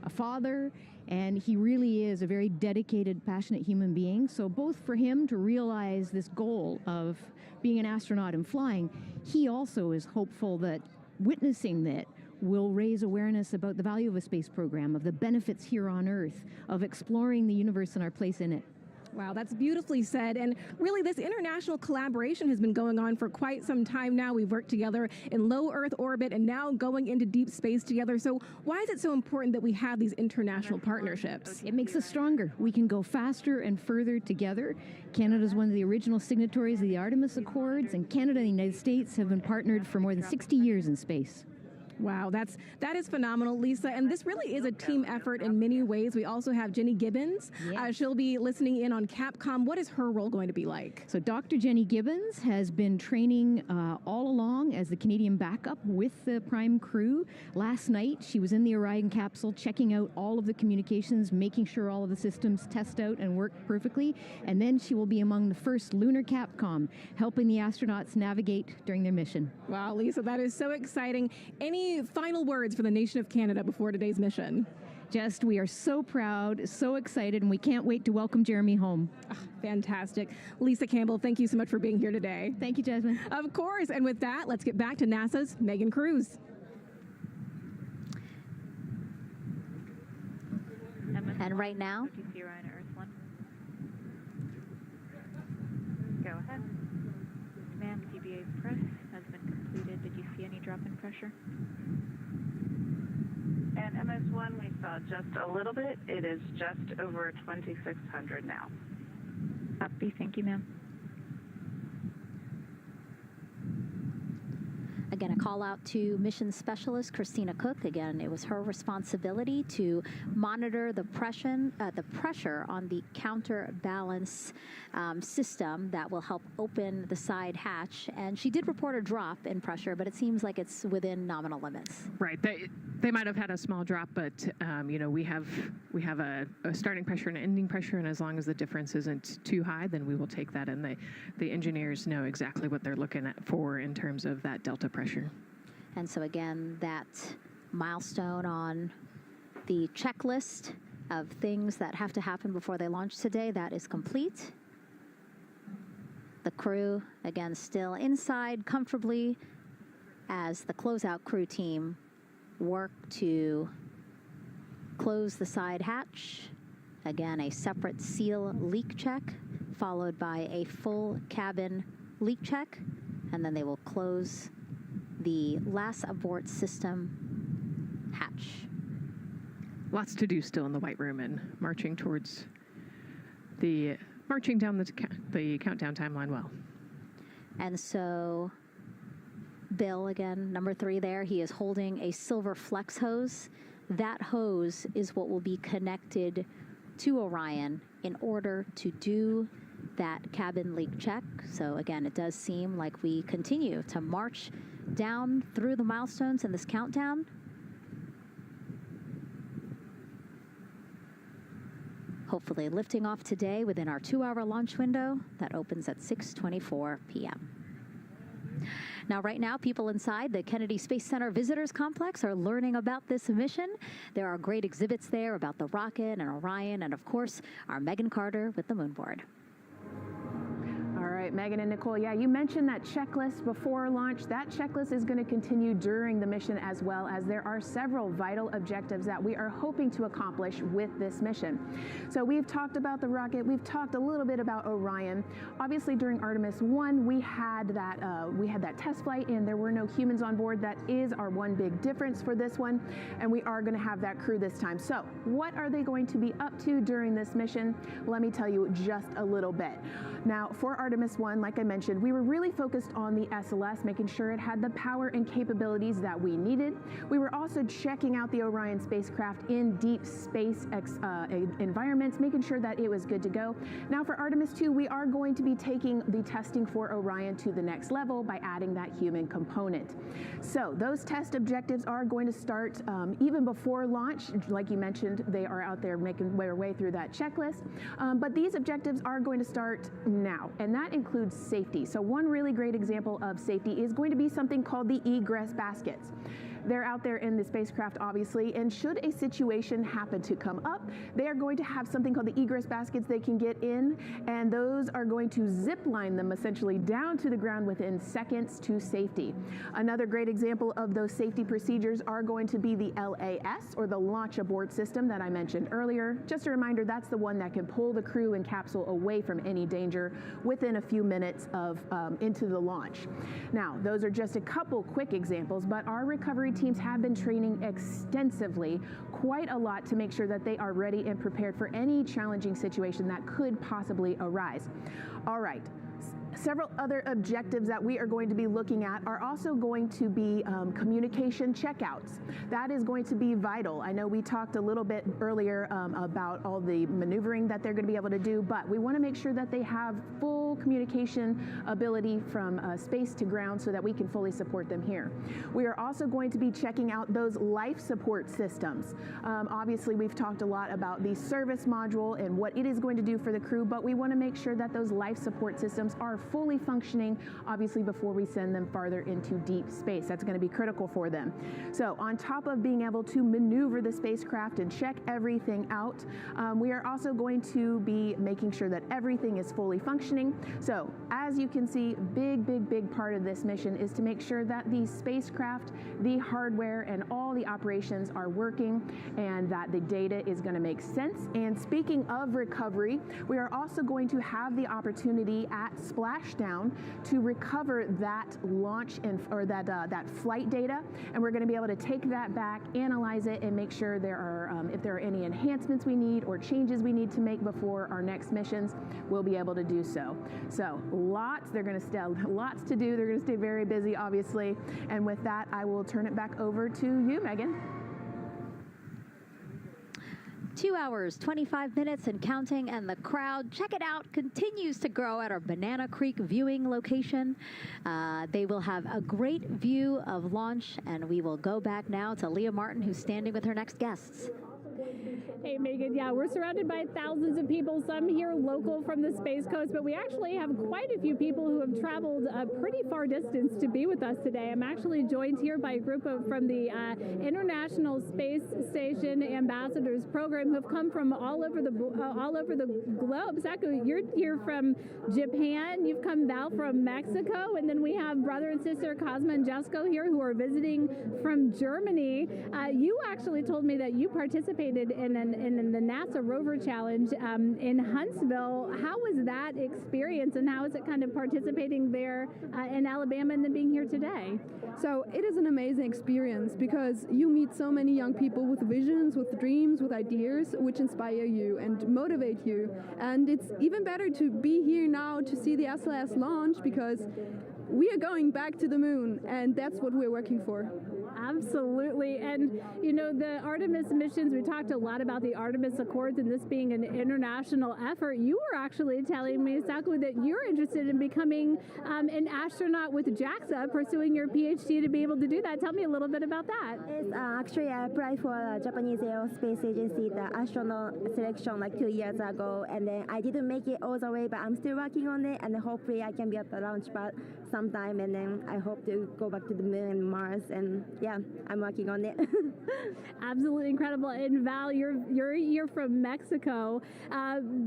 a father, and he really is a very dedicated, passionate human being. So both for him to realize this goal of being an astronaut and flying, he also is hopeful that witnessing that will raise awareness about the value of a space program, of the benefits here on Earth, of exploring the universe and our place in it. Wow, that's beautifully said. And really, this international collaboration has been going on for quite some time now. We've worked together in low Earth orbit and now going into deep space together. So why is it so important that we have these international partnerships? It makes us stronger. We can go faster and further together. Canada is one of the original signatories of the Artemis Accords, and Canada and the United States have been partnered for more than 60 years in space. Wow, that is phenomenal, Lisa. And this really is a team effort in many ways. We also have Jenny Gibbons. Yes. She'll be listening in on Capcom. What is her role going to be like? So Dr. Jenny Gibbons has been training all along as the Canadian backup with the Prime crew. Last night, she was in the Orion capsule checking out all of the communications, making sure all of the systems test out and work perfectly. And then she will be among the first lunar Capcom, helping the astronauts navigate during their mission. Wow, Lisa, that is so exciting. Any final words for the nation of Canada before today's mission? Just, we are so proud, so excited, and we can't wait to welcome Jeremy home. Oh, fantastic. Lisa Campbell, thank you so much for being here today. Thank you, Jasmine. Of course. And with that, let's get back to NASA's Megan Cruz. And right now, Go ahead. Ma'am, TBA press has been completed. Did you see any drop in pressure? And MS1, we saw just a little bit. It is just over 2,600 now. Copy. Thank you, ma'am. again, a call out to mission specialist Christina Cook. Again, it was her responsibility to monitor the pressure on the counterbalance system that will help open the side hatch. And she did report a drop in pressure, but it seems like it's within nominal limits. Right. They might have had a small drop, but you know, we have a starting pressure and an ending pressure, and as long as the difference isn't too high, then we will take that. And the engineers know exactly what they're looking at for in terms of that delta pressure. And so again, that milestone on the checklist of things that have to happen before they launch today, that is complete. The crew, again, still inside comfortably as the closeout crew team work to close the side hatch. Again, a separate seal leak check, followed by a full cabin leak check, and then they will close the last abort system hatch. Lots to do still in the White Room and marching down the countdown timeline well. And so Bill, again, number 3 there, he is holding a silver flex hose. That hose is what will be connected to Orion in order to do that cabin leak check. So again, it does seem like we continue to march down through the milestones in this countdown. Hopefully lifting off today within our 2-hour launch window that opens at 6:24 p.m. Now, right now, people inside the Kennedy Space Center Visitors Complex are learning about this mission. There are great exhibits there about the rocket and Orion, and of course, our Megan Carter with the moon board. All right. right, Megan and Nicole, yeah, you mentioned that checklist before launch. That checklist is going to continue during the mission as well, as there are several vital objectives that we are hoping to accomplish with this mission. So we've talked about the rocket, we've talked a little bit about Orion. Obviously during Artemis 1, we had that test flight and there were no humans on board. That is our one big difference for this one, and we are going to have that crew this time. So what are they going to be up to during this mission? Let me tell you just a little bit. Now, for Artemis 1, like I mentioned, we were really focused on the SLS, making sure it had the power and capabilities that we needed. We were also checking out the Orion spacecraft in deep space environments, making sure that it was good to go. Now, for Artemis 2, we are going to be taking the testing for Orion to the next level by adding that human component. So those test objectives are going to start even before launch. Like you mentioned, they are out there making their way through that checklist. But these objectives are going to start now, and that includes safety. So one really great example of safety is going to be something called the egress baskets. They're out there in the spacecraft, obviously, and should a situation happen to come up, they are going to have something called the egress baskets they can get in, and those are going to zip line them essentially down to the ground within seconds to safety. Another great example of those safety procedures are going to be the LAS, or the Launch Abort System that I mentioned earlier. Just a reminder, that's the one that can pull the crew and capsule away from any danger within a few minutes of into the launch. Now, those are just a couple quick examples, but our recovery teams have been training extensively, quite a lot, to make sure that they are ready and prepared for any challenging situation that could possibly arise. All right. Several other objectives that we are going to be looking at are also going to be communication checkouts. That is going to be vital. I know we talked a little bit earlier about all the maneuvering that they're going to be able to do, but we want to make sure that they have full communication ability from space to ground so that we can fully support them here. We are also going to be checking out those life support systems. Obviously, we've talked a lot about the service module and what it is going to do for the crew, but we want to make sure that those life support systems are fully functioning, obviously, before we send them farther into deep space. That's going to be critical for them. So on top of being able to maneuver the spacecraft and check everything out, we are also going to be making sure that everything is fully functioning. So as you can see, big part of this mission is to make sure that the spacecraft, the hardware, and all the operations are working, and that the data is going to make sense. And speaking of recovery, we are also going to have the opportunity at Splashdown to recover that launch or that flight data, and we're going to be able to take that back, analyze it, and make sure there are if there are any enhancements we need or changes we need to make before our next missions, we'll be able to do so. So lots to do. They're going to stay very busy, obviously. And with that, I will turn it back over to you, Megan. 2 hours, 25 minutes and counting, and the crowd, check it out, continues to grow at our Banana Creek viewing location. They will have a great view of launch, and we will go back now to Leah Martin, who's standing with her next guests. Hey, Megan, yeah, we're surrounded by thousands of people, some here local from the Space Coast, but we actually have quite a few people who have traveled a pretty far distance to be with us today. I'm actually joined here by a group from the International Space Station Ambassadors Program who have come from all over the globe. Saku, you're here from Japan, you've come Val from Mexico, and then we have brother and sister Cosma and Jesko here who are visiting from Germany. You actually told me that you participated in the NASA Rover Challenge in Huntsville. How was that experience, and how is it kind of participating there in Alabama and then being here today? So it is an amazing experience because you meet so many young people with visions, with dreams, with ideas, which inspire you and motivate you. And it's even better to be here now to see the SLS launch because we are going back to the moon, and that's what we're working for. Absolutely. And, you know, the Artemis missions, we talked a lot about the Artemis Accords and this being an international effort. You were actually telling me, Saku, that you're interested in becoming an astronaut with JAXA, pursuing your PhD to be able to do that. Tell me a little bit about that. Yes, actually, I applied for the Japanese Aerospace Agency, the astronaut selection like 2 years ago, and then I didn't make it all the way, but I'm still working on it, and hopefully I can be at the launch pad sometime, and then I hope to go back to the moon and Mars, and yeah, I'm working on it. Absolutely incredible. And Val, you're from Mexico.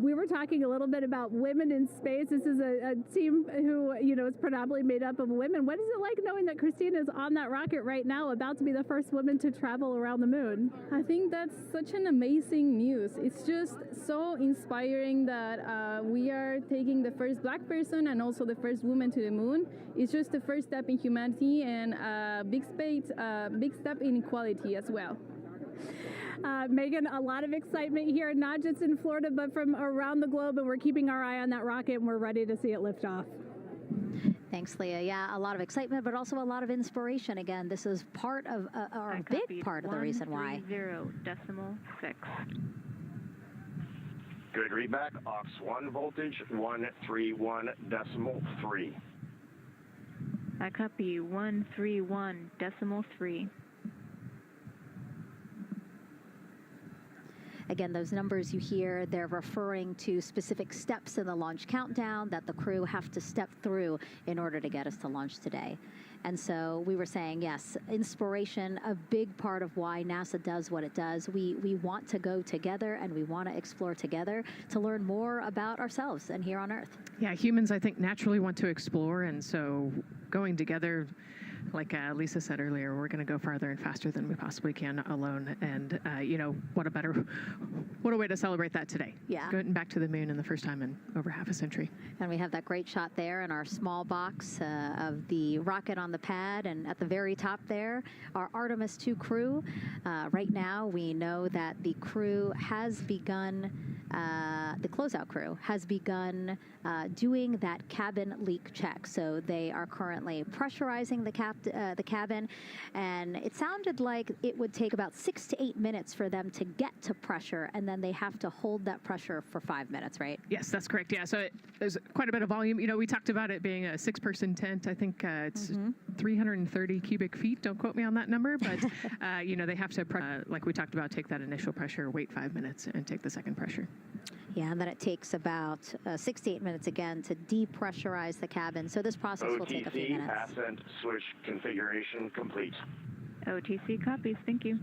We were talking a little bit about women in space. This is a team who, is predominantly made up of women. What is it like knowing that Christina is on that rocket right now, about to be the first woman to travel around the moon? I think that's such an amazing news. It's just so inspiring that we are taking the first Black person and also the first woman to the moon. It's just the first step in humanity and a big step in equality as well. Megan, a lot of excitement here, not just in Florida, but from around the globe, and we're keeping our eye on that rocket, and we're ready to see it lift off. Thanks, Leah. Yeah, a lot of excitement, but also a lot of inspiration. Again, this is part of, or a big part of the reason why. 130.6. Good readback, aux 1 voltage, 131.3. I copy 131.3. Again, those numbers you hear, they're referring to specific steps in the launch countdown that the crew have to step through in order to get us to launch today. And so we were saying, yes, inspiration, a big part of why NASA does what it does. We want to go together and we want to explore together to learn more about ourselves and here on Earth. Yeah, humans, I think, naturally want to explore. And so going together, like Lisa said earlier, we're going to go farther and faster than we possibly can alone. And, what a way to celebrate that today. Yeah. Going back to the moon in the first time in over half a century. And we have that great shot there in our small box of the rocket on the pad. And at the very top there, our Artemis 2 crew. Right now, we know that the crew has begun, the closeout crew has begun doing that cabin leak check. So they are currently pressurizing the cabin, and it sounded like it would take about 6 to 8 minutes for them to get to pressure, and then they have to hold that pressure for 5 minutes, right? Yes, that's correct. Yeah, so there's quite a bit of volume. We talked about it being a 6-person tent. I think it's 330 cubic feet. Don't quote me on that number, but they have to, like we talked about, take that initial pressure, wait 5 minutes, and take the second pressure. Yeah, and then it takes about 6 to 8 minutes again to depressurize the cabin. So this process will take a few minutes. OTC ascent switch configuration complete. OTC copies. Thank you.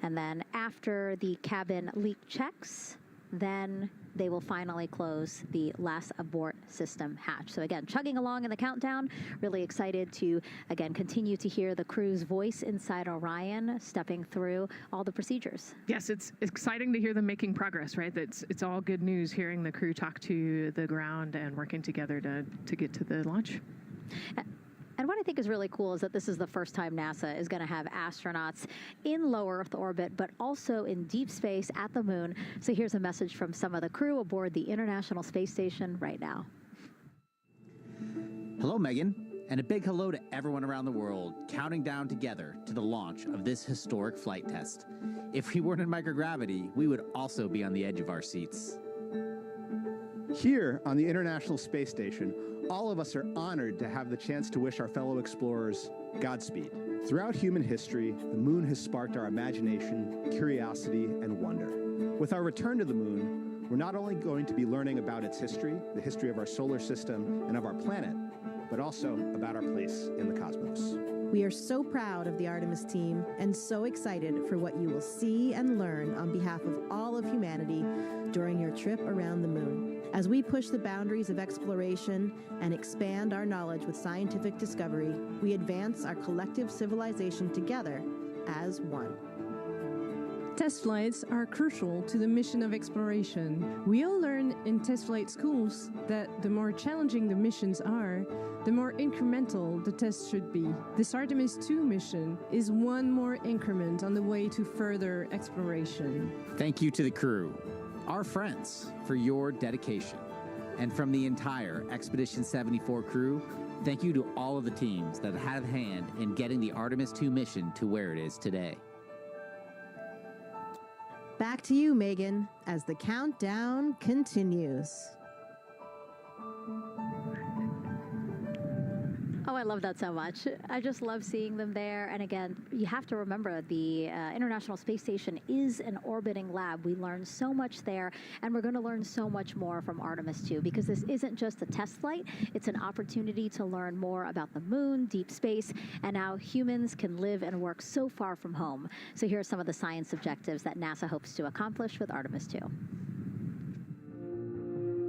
And then after the cabin leak checks, then they will finally close the last abort system hatch. So again, chugging along in the countdown, really excited to, again, continue to hear the crew's voice inside Orion, stepping through all the procedures. Yes, it's exciting to hear them making progress, right? It's all good news hearing the crew talk to the ground and working together to get to the launch. And what I think is really cool is that this is the first time NASA is going to have astronauts in low Earth orbit, but also in deep space at the moon. So here's a message from some of the crew aboard the International Space Station right now. Hello, Megan, and a big hello to everyone around the world counting down together to the launch of this historic flight test. If we weren't in microgravity, we would also be on the edge of our seats. Here on the International Space Station, all of us are honored to have the chance to wish our fellow explorers Godspeed. Throughout human history, the moon has sparked our imagination, curiosity, and wonder. With our return to the moon, we're not only going to be learning about its history, the history of our solar system and of our planet, but also about our place in the cosmos. We are so proud of the Artemis team and so excited for what you will see and learn on behalf of all of humanity during your trip around the moon. As we push the boundaries of exploration and expand our knowledge with scientific discovery, we advance our collective civilization together as one. Test flights are crucial to the mission of exploration. We all learn in test flight schools that the more challenging the missions are, the more incremental the tests should be. This Artemis 2 mission is one more increment on the way to further exploration. Thank you to the crew, our friends, for your dedication. And from the entire Expedition 74 crew, thank you to all of the teams that had a hand in getting the Artemis 2 mission to where it is today. Back to you, Megan, as the countdown continues. Oh, I love that so much. I just love seeing them there. And again, you have to remember the International Space Station is an orbiting lab. We learn so much there, and we're going to learn so much more from Artemis 2, because this isn't just a test flight. It's an opportunity to learn more about the moon, deep space, and how humans can live and work so far from home. So here are some of the science objectives that NASA hopes to accomplish with Artemis 2.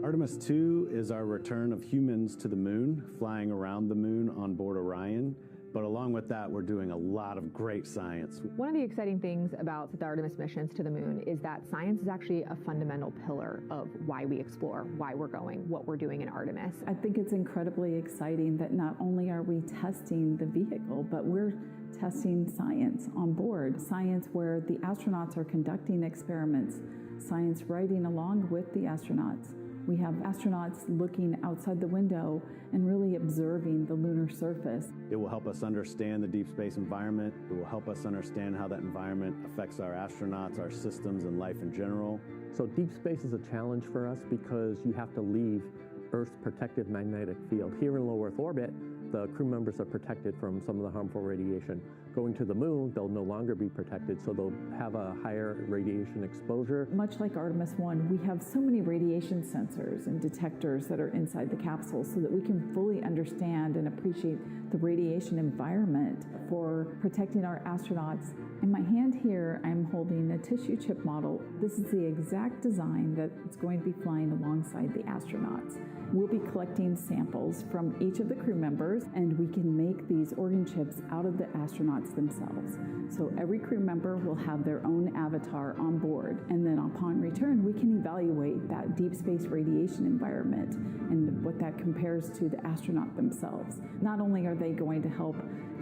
Artemis 2 is our return of humans to the moon, flying around the moon on board Orion. But along with that, we're doing a lot of great science. One of the exciting things about the Artemis missions to the moon is that science is actually a fundamental pillar of why we explore, why we're going, what we're doing in Artemis. I think it's incredibly exciting that not only are we testing the vehicle, but we're testing science on board. Science where the astronauts are conducting experiments, science riding along with the astronauts. We have astronauts looking outside the window and really observing the lunar surface. It will help us understand the deep space environment. It will help us understand how that environment affects our astronauts, our systems, and life in general. So deep space is a challenge for us because you have to leave Earth's protective magnetic field. Here in low Earth orbit, the crew members are protected from some of the harmful radiation. Going to the moon, they'll no longer be protected, so they'll have a higher radiation exposure. Much like Artemis 1, we have so many radiation sensors and detectors that are inside the capsule so that we can fully understand and appreciate the radiation environment for protecting our astronauts. In my hand here, I'm holding a tissue chip model. This is the exact design that's going to be flying alongside the astronauts. We'll be collecting samples from each of the crew members, and we can make these organ chips out of the astronauts themselves. So every crew member will have their own avatar on board, and then upon return, we can evaluate that deep space radiation environment and what that compares to the astronaut themselves. Not only are they going to help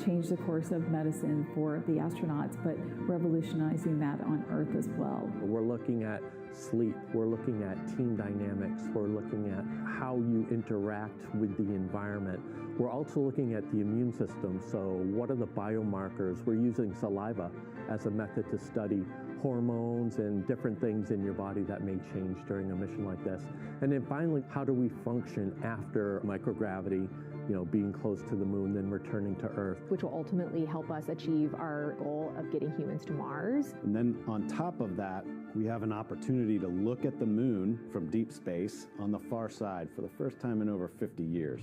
change the course of medicine for the astronauts, but revolutionizing that on Earth as well. We're looking at sleep, we're looking at team dynamics, we're looking at how you interact with the environment. We're also looking at the immune system, so what are the biomarkers? We're using saliva as a method to study hormones and different things in your body that may change during a mission like this. And then finally, how do we function after microgravity, being close to the moon, then returning to Earth. Which will ultimately help us achieve our goal of getting humans to Mars. And then on top of that, we have an opportunity to look at the moon from deep space on the far side for the first time in over 50 years.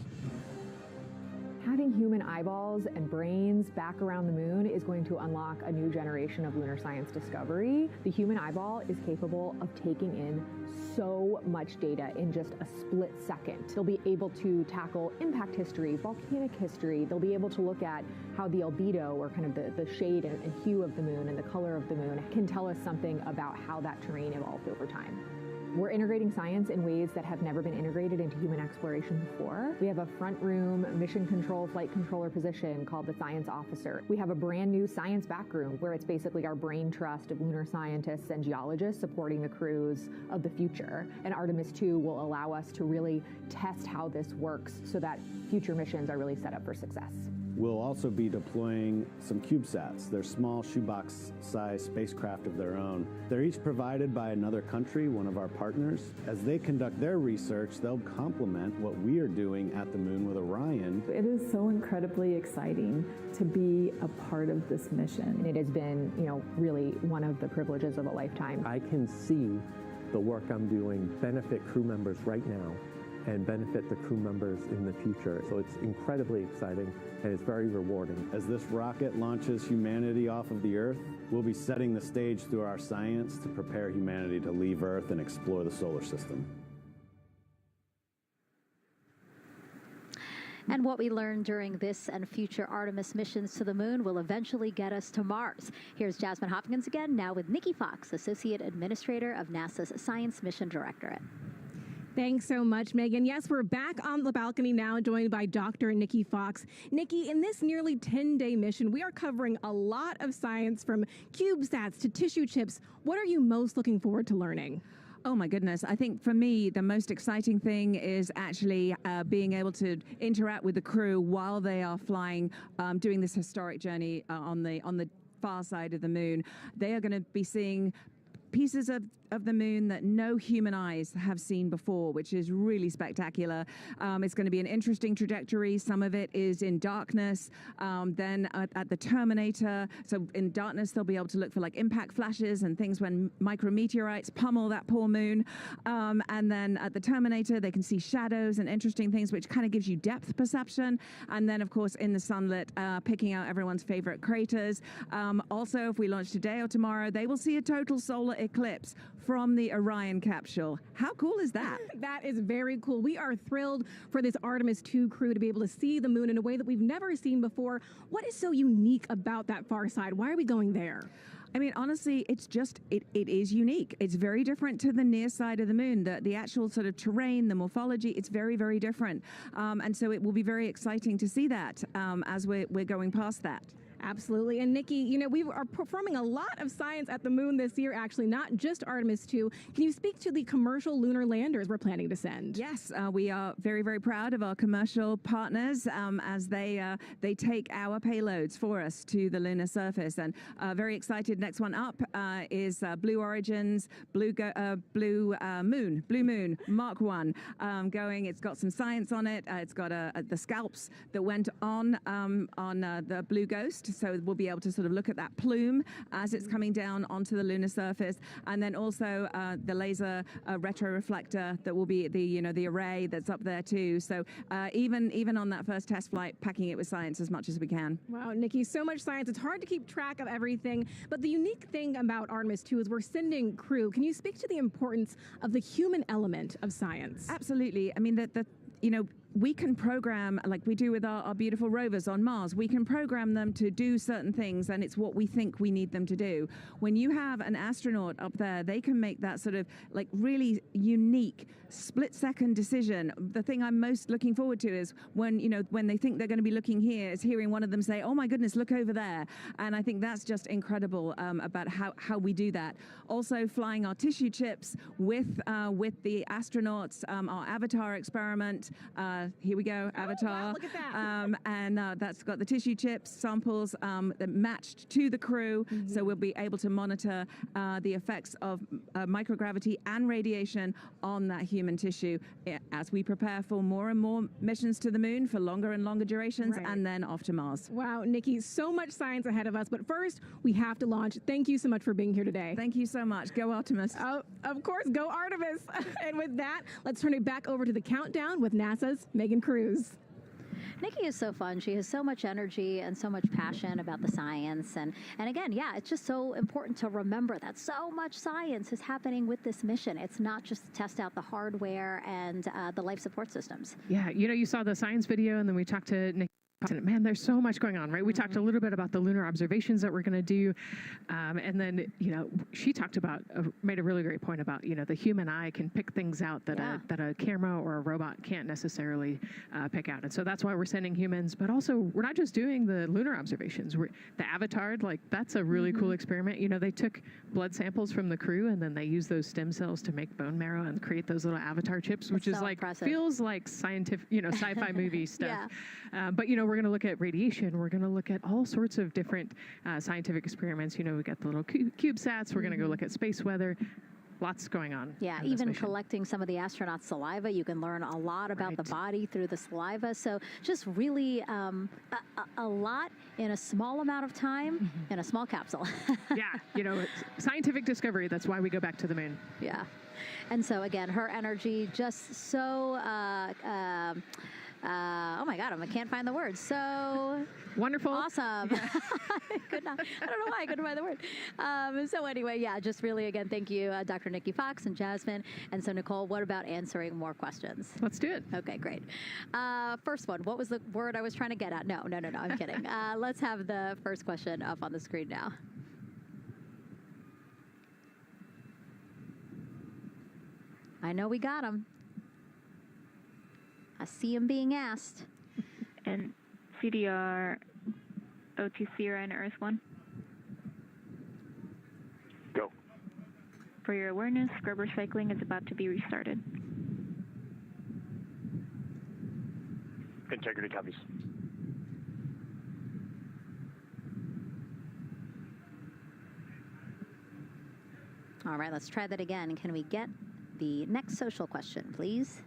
Having human eyeballs and brains back around the moon is going to unlock a new generation of lunar science discovery. The human eyeball is capable of taking in so much data in just a split second. They'll be able to tackle impact history, volcanic history. They'll be able to look at how the albedo, or kind of the shade and hue of the moon and the color of the moon, can tell us something about how that terrain evolved over time. We're integrating science in ways that have never been integrated into human exploration before. We have a front room mission control flight controller position called the science officer. We have a brand new science back room where it's basically our brain trust of lunar scientists and geologists supporting the crews of the future. And Artemis 2 will allow us to really test how this works so that future missions are really set up for success. We'll also be deploying some CubeSats. They're small shoebox-sized spacecraft of their own. They're each provided by another country, one of our partners. As they conduct their research, they'll complement what we are doing at the moon with Orion. It is so incredibly exciting to be a part of this mission. It has been, really one of the privileges of a lifetime. I can see the work I'm doing benefit crew members right now and benefit the crew members in the future. So it's incredibly exciting and it's very rewarding. As this rocket launches humanity off of the Earth, we'll be setting the stage through our science to prepare humanity to leave Earth and explore the solar system. And what we learn during this and future Artemis missions to the moon will eventually get us to Mars. Here's Jasmine Hopkins again, now with Nikki Fox, Associate Administrator of NASA's Science Mission Directorate. Thanks so much, Megan. Yes, we're back on the balcony now, joined by Dr. Nikki Fox. Nikki, in this nearly 10-day mission, we are covering a lot of science from CubeSats to tissue chips. What are you most looking forward to learning? Oh my goodness. I think for me, the most exciting thing is actually being able to interact with the crew while they are flying, doing this historic journey on the far side of the moon. They are going to be seeing pieces of the moon that no human eyes have seen before, which is really spectacular. It's going to be an interesting trajectory. Some of it is in darkness. Then at the terminator, so in darkness, they'll be able to look for like impact flashes and things when micrometeorites pummel that poor moon. And then at the terminator, they can see shadows and interesting things, which kind of gives you depth perception. And then, of course, in the sunlit, picking out everyone's favorite craters. Also, if we launch today or tomorrow, they will see a total solar eclipse from the Orion capsule. How cool is that? That is very cool. We are thrilled for this Artemis 2 crew to be able to see the moon in a way that we've never seen before. What is so unique about that far side? Why are we going there? I mean, honestly, it's just, it is unique. It's very different to the near side of the moon. The actual sort of terrain, the morphology, it's very, very different. And so it will be very exciting to see that as we're going past that. Absolutely. And Nikki, you know, we are performing a lot of science at the moon this year, actually, not just Artemis 2. Can you speak to the commercial lunar landers we're planning to send? Yes, we are very, very proud of our commercial partners as they take our payloads for us to the lunar surface. And very excited. Next one up is Blue Origin's Blue Moon Mark 1 going. It's got some science on it. It's got the scalps that went on the Blue Ghost. So we'll be able to sort of look at that plume as it's coming down onto the lunar surface, and then also the laser retroreflector that will be the array that's up there too. So even on that first test flight, packing it with science as much as we can. Wow, Nikki, so much science. It's hard to keep track of everything. But the unique thing about Artemis 2 is we're sending crew. Can you speak to the importance of the human element of science? Absolutely. I mean, we can program, like we do with our beautiful rovers on Mars, we can program them to do certain things, and it's what we think we need them to do. When you have an astronaut up there, they can make that sort of like really unique split-second decision. The thing I'm most looking forward to is when they think they're going to be looking here, is hearing one of them say, "Oh my goodness, look over there." And I think that's just incredible about how we do that. Also, flying our tissue chips with the astronauts, our Avatar experiment. Here we go, Avatar. Wow, look at that. And that's got the tissue chips samples that matched to the crew, so we'll be able to monitor the effects of microgravity and radiation on that human tissue as we prepare for more and more missions to the moon for longer and longer durations, and then off to Mars. Wow, Nikki, so much science ahead of us, but first we have to launch. Thank you so much for being here today. Thank you so much. Go Artemis. Oh, of course, go Artemis. And with that, let's turn it back over to the countdown with NASA's Megan Cruz. Nikki is so fun. She has so much energy and so much passion about the science. And again, yeah, it's just so important to remember that so much science is happening with this mission. It's not just to test out the hardware and the life support systems. Yeah, you saw the science video, and then we talked to Nikki. Man, there's so much going on, right? We talked a little bit about the lunar observations that we're going to do. And then, she talked about, made a really great point about, the human eye can pick things out that a camera or a robot can't necessarily pick out. And so that's why we're sending humans. But also, we're not just doing the lunar observations. The Avatar, that's a really cool experiment. They took blood samples from the crew, and then they used those stem cells to make bone marrow and create those little Avatar chips, which is feels like scientific, sci-fi movie stuff. But, we're going to look at radiation. We're going to look at all sorts of different scientific experiments. We got the little CubeSats. We're going to go look at space weather. Lots going on. Yeah, even collecting some of the astronauts' saliva. You can learn a lot about the body through the saliva. So just really a lot in a small amount of time in a small capsule. Yeah, scientific discovery. That's why we go back to the moon. Yeah. And so, again, her energy just so... oh my God, I can't find the words. So wonderful. Awesome. Yeah. I don't know why I couldn't find the word. So anyway, yeah, just really, again, thank you, Dr. Nikki Fox and Jasmine. And so, Nicole, what about answering more questions? Let's do it. Okay, great. First one, what was the word I was trying to get at? No, I'm kidding. Let's have the first question up on the screen now. I know we got them. I see him being asked. And CDR O2 Sierra and Earth 1. Go. For your awareness, scrubber cycling is about to be restarted. Integrity copies. All right, let's try that again. Can we get the next social question, please?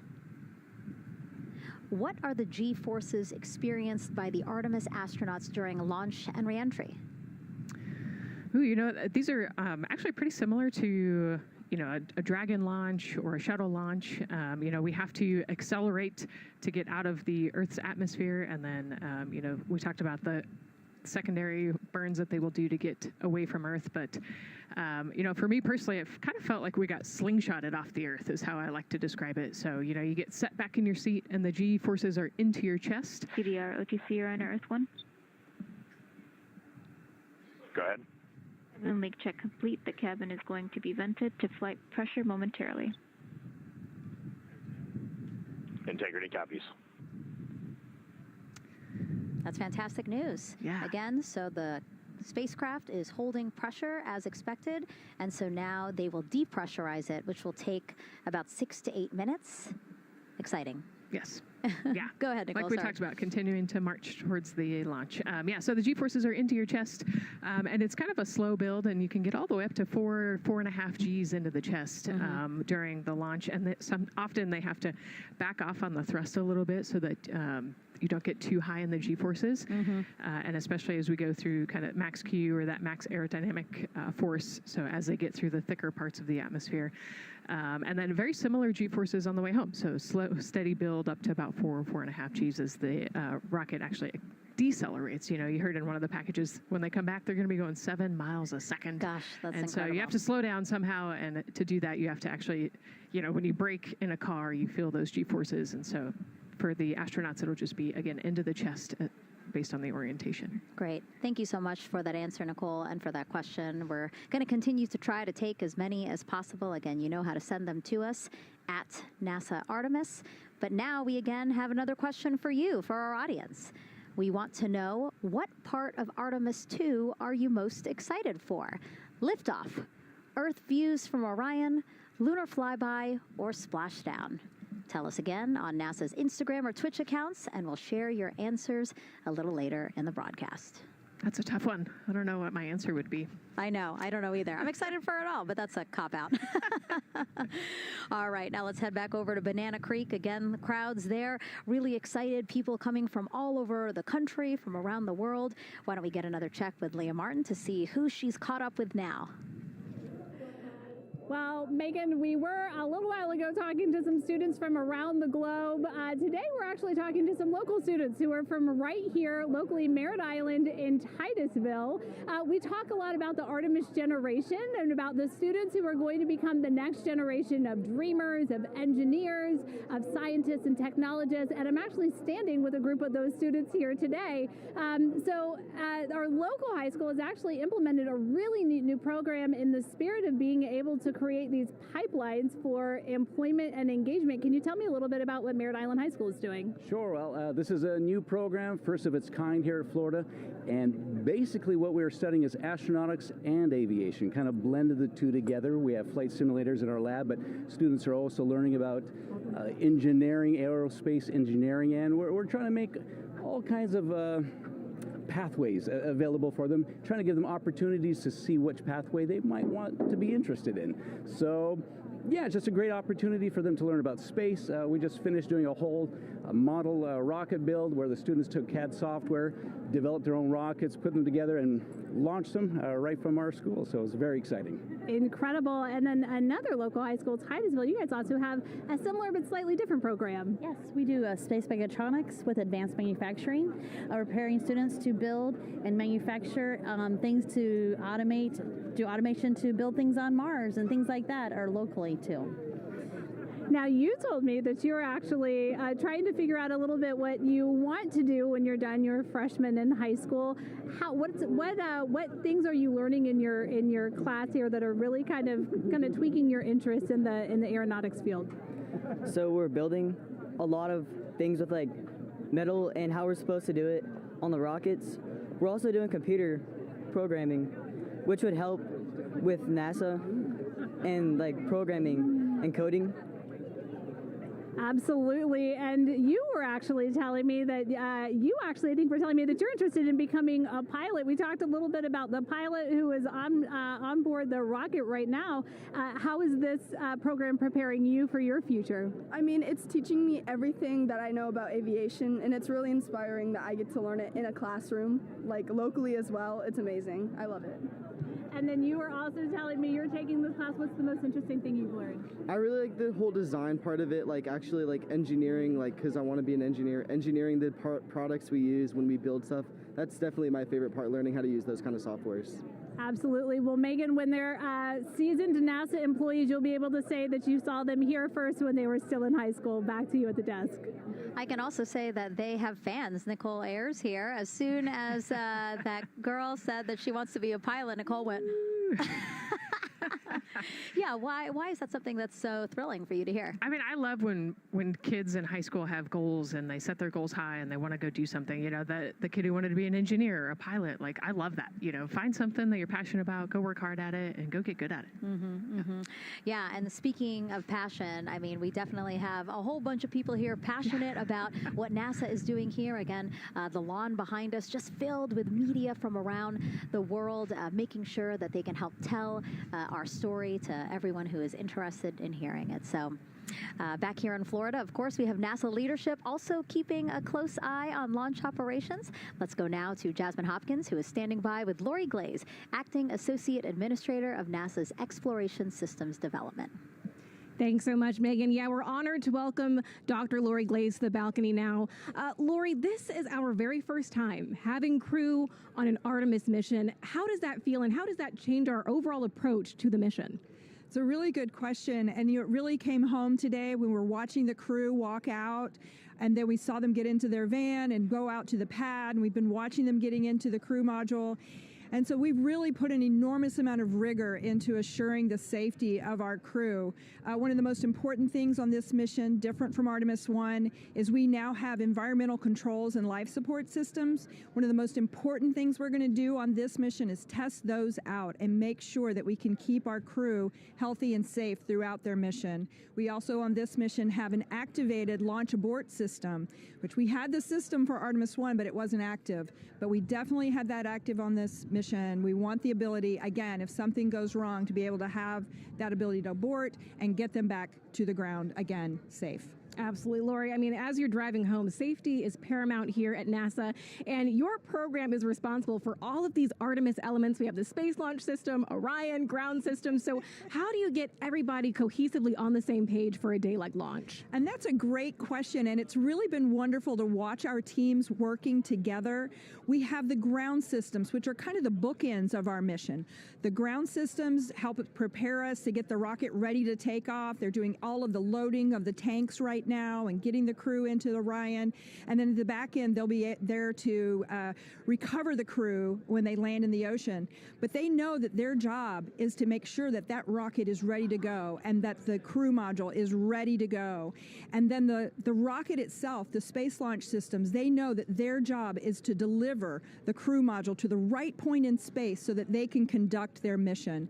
What are the G-forces experienced by the Artemis astronauts during launch and reentry? Ooh, you know, these are actually pretty similar to, you know, a Dragon launch or a shuttle launch. You know, we have to accelerate to get out of the Earth's atmosphere, and then, you know, we talked about the secondary burns that they will do to get away from Earth. But, you know, for me personally, it kind of felt like we got slingshotted off the Earth is how I like to describe it. So, you know, you get set back in your seat and the G forces are into your chest. CDR OTC, you're on Earth 1. Go ahead. And leak check complete. The cabin is going to be vented to flight pressure momentarily. Integrity copies. That's fantastic news. Yeah. Again, so the spacecraft is holding pressure as expected, and so now they will depressurize it, which will take about 6 to 8 minutes. Exciting. Yes. Yeah. Go ahead, Nicole. Like we talked about, continuing to march towards the launch. Yeah, so the G-forces are into your chest, and it's kind of a slow build, and you can get all the way up to 4.5 Gs into the chest during the launch, and often they have to back off on the thrust a little bit so that you don't get too high in the G-forces, and especially as we go through kind of max Q or that max aerodynamic force, so as they get through the thicker parts of the atmosphere. And then very similar G-forces on the way home, so slow, steady build up to about 4.5 Gs as the rocket actually decelerates. You know, you heard in one of the packages, when they come back, they're going to be going 7 miles a second. Gosh, that's and incredible. so you have to slow down somehow, and to do that, you have to actually, you know, when you brake in a car, you feel those G-forces, and so for the astronauts, it'll just be, again, into the chest based on the orientation. Great. Thank you so much for that answer, Nicole, and for that question. We're going to continue to try to take as many as possible. Again, you know how to send them to us at NASA Artemis. But now we again have another question for you, for our audience. We want to know, what part of Artemis 2 are you most excited for? Liftoff, Earth views from Orion, lunar flyby, or splashdown? Tell us again on NASA's Instagram or Twitch accounts, and we'll share your answers a little later in the broadcast. That's a tough one. I don't know what my answer would be. I know. I don't know either. I'm excited for it all, but that's a cop-out. All right, now let's head back over to Banana Creek. Again, the crowds there, really excited. People coming from all over the country, from around the world. Why don't we get another check with Leah Martin to see who she's caught up with now? Well, Megan, we were a little while ago talking to some students from around the globe. Today, we're actually talking to some local students who are from right here, locally, Merritt Island in Titusville. We talk a lot about the Artemis generation and about the students who are going to become the next generation of dreamers, of engineers, of scientists and technologists. And I'm actually standing with a group of those students here today. Our local high school has actually implemented a really neat new program in the spirit of being able to create these pipelines for employment and engagement. Can you tell me a little bit about what Merritt Island High School is doing? Sure. Well, this is a new program, first of its kind here at Florida, and basically what we're studying is astronautics and aviation, kind of blended the two together. We have flight simulators in our lab, but students are also learning about engineering, aerospace engineering, and we're trying to make all kinds of pathways available for them, trying to give them opportunities to see which pathway they might want to be interested in. So, yeah, just a great opportunity for them to learn about space. We just finished doing a whole model rocket build where the students took CAD software, developed their own rockets, put them together, and launched them right from our school. So it was very exciting. Incredible. And then another local high school, Titusville, you guys also have a similar but slightly different program. Yes, we do space mechatronics with advanced manufacturing, preparing students to build and manufacture things to automate, do automation to build things on Mars and things like that, or locally too. Now, you told me that you're actually trying to figure out a little bit what you want to do when you're done your freshman in high school. What things are you learning in your class here that are really kind of tweaking your interest in the aeronautics field? So we're building a lot of things with like metal and how we're supposed to do it on the rockets. We're also doing computer programming, which would help with NASA and like programming and coding. Absolutely. And you were actually telling me that I think, were telling me that you're interested in becoming a pilot. We talked a little bit about the pilot who is on board the rocket right now. How is this program preparing you for your future? I mean, it's teaching me everything that I know about aviation, and it's really inspiring that I get to learn it in a classroom, like locally as well. It's amazing. I love it. And then you were also telling me you're taking this class. What's the most interesting thing you've learned? I really like the whole design part of it, like actually like engineering, like because I want to be an engineer. Engineering the products we use when we build stuff, that's definitely my favorite part, learning how to use those kind of softwares. Absolutely. Well, Megan, when they're seasoned NASA employees, you'll be able to say that you saw them here first when they were still in high school. Back to you at the desk. I can also say that they have fans. Nicole Ayers here. As soon as that girl said that she wants to be a pilot, Nicole went, yeah, why is that something that's so thrilling for you to hear? I mean, I love when kids in high school have goals and they set their goals high and they want to go do something. You know, the kid who wanted to be an engineer or a pilot, like, I love that. You know, find something that you're passionate about, go work hard at it, and go get good at it. Yeah, and speaking of passion, I mean, we definitely have a whole bunch of people here passionate about what NASA is doing here. Again, the lawn behind us just filled with media from around the world, making sure that they can help tell our story to everyone who is interested in hearing it. So back here in Florida, of course, we have NASA leadership also keeping a close eye on launch operations. Let's go now to Jasmine Hopkins, who is standing by with Lori Glaze, Acting Associate Administrator of NASA's Exploration Systems Development. Thanks so much, Megan. Yeah, we're honored to welcome Dr. Lori Glaze to the balcony now. Lori, this is our very first time having crew on an Artemis mission. How does that feel, and how does that change our overall approach to the mission? It's a really good question, and it really came home today when we were watching the crew walk out, and then we saw them get into their van and go out to the pad, and we've been watching them getting into the crew module. And so we've really put an enormous amount of rigor into assuring the safety of our crew. One of the most important things on this mission, different from Artemis 1, is we now have environmental controls and life support systems. One of the most important things we're going to do on this mission is test those out and make sure that we can keep our crew healthy and safe throughout their mission. We also on this mission have an activated launch abort system, which we had the system for Artemis 1, but it wasn't active. But we definitely had that active on this mission. We want the ability, again, if something goes wrong, to be able to have that ability to abort and get them back to the ground, again, safe. Absolutely, Lori. I mean, as you're driving home, safety is paramount here at NASA, and your program is responsible for all of these Artemis elements. We have the Space Launch System, Orion, ground system. So how do you get everybody cohesively on the same page for a day like launch? And that's a great question, and it's really been wonderful to watch our teams working together. We have the ground systems, which are kind of the bookends of our mission. The ground systems help prepare us to get the rocket ready to take off. They're doing all of the loading of the tanks right now and getting the crew into Orion. And then at the back end, they'll be there to recover the crew when they land in the ocean. But they know that their job is to make sure that that rocket is ready to go and that the crew module is ready to go. And then the rocket itself, the space launch systems, they know that their job is to deliver the crew module to the right point in space so that they can conduct their mission.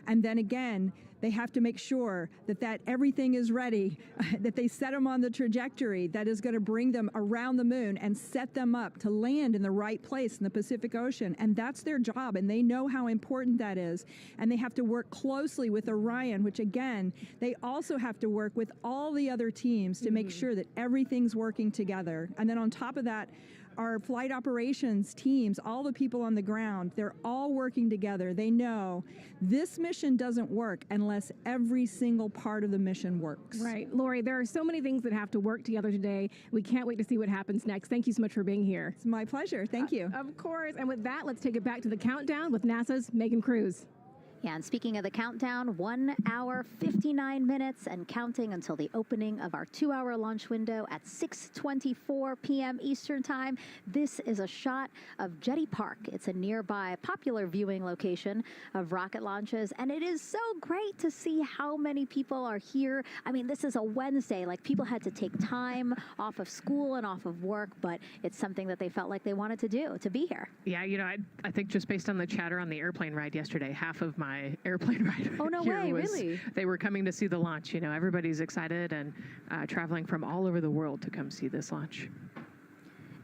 And then again, they have to make sure that everything is ready, that they set them on the trajectory that is going to bring them around the moon and set them up to land in the right place in the Pacific Ocean. And that's their job, and they know how important that is. And they have to work closely with Orion, which again, they also have to work with all the other teams to make sure that everything's working together. And then on top of that, our flight operations teams, all the people on the ground, they're all working together. They know this mission doesn't work unless every single part of the mission works. Right. Lori, there are so many things that have to work together today. We can't wait to see what happens next. Thank you so much for being here. It's my pleasure. Thank you. Of course. And with that, let's take it back to the countdown with NASA's Megan Cruz. Yeah, and speaking of the countdown, 1 hour, 59 minutes and counting until the opening of our 2-hour launch window at 6:24 p.m. Eastern Time. This is a shot of Jetty Park. It's a nearby popular viewing location of rocket launches, and it is so great to see how many people are here. I mean, this is a Wednesday. Like, people had to take time off of school and off of work, but it's something that they felt like they wanted to do, to be here. Yeah, you know, I think just based on the chatter on the airplane ride yesterday, half of my my airplane ride. Oh, no here way, was, really? They were coming to see the launch. You know, everybody's excited and traveling from all over the world to come see this launch.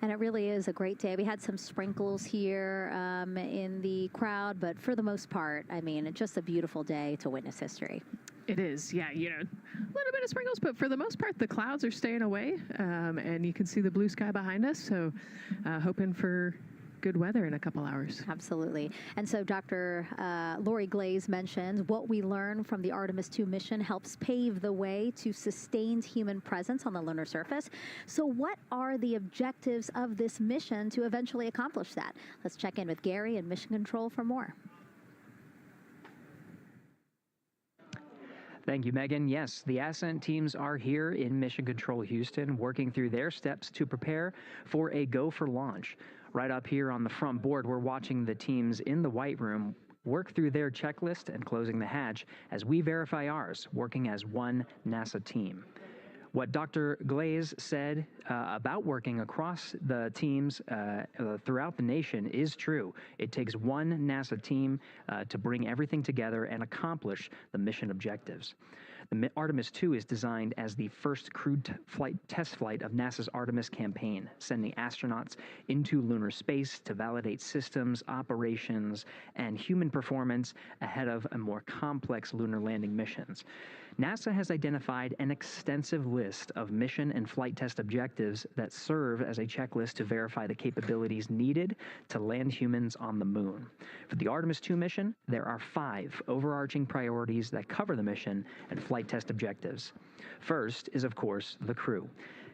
And it really is a great day. We had some sprinkles here in the crowd, but for the most part, I mean, it's just a beautiful day to witness history. It is, yeah, you know, a little bit of sprinkles, but for the most part, the clouds are staying away, and you can see the blue sky behind us, so hoping for good weather in a couple hours. Absolutely. And so Dr. Lori Glaze mentioned what we learned from the Artemis II mission helps pave the way to sustained human presence on the lunar surface. So what are the objectives of this mission to eventually accomplish that? Let's check in with Gary in Mission Control for more. Thank you, Megan. Yes, the Ascent teams are here in Mission Control Houston, working through their steps to prepare for a go for launch. Right up here on the front board, we're watching the teams in the White Room work through their checklist and closing the hatch as we verify ours, working as one NASA team. What Dr. Glaze said about working across the teams throughout the nation is true. It takes one NASA team to bring everything together and accomplish the mission objectives. The Artemis II is designed as the first crewed test flight of NASA's Artemis campaign, sending astronauts into lunar space to validate systems, operations, and human performance ahead of a more complex lunar landing missions. NASA has identified an extensive list of mission and flight test objectives that serve as a checklist to verify the capabilities needed to land humans on the moon. For the Artemis II mission, there are 5 overarching priorities that cover the mission and flight test objectives. First is, of course, the crew.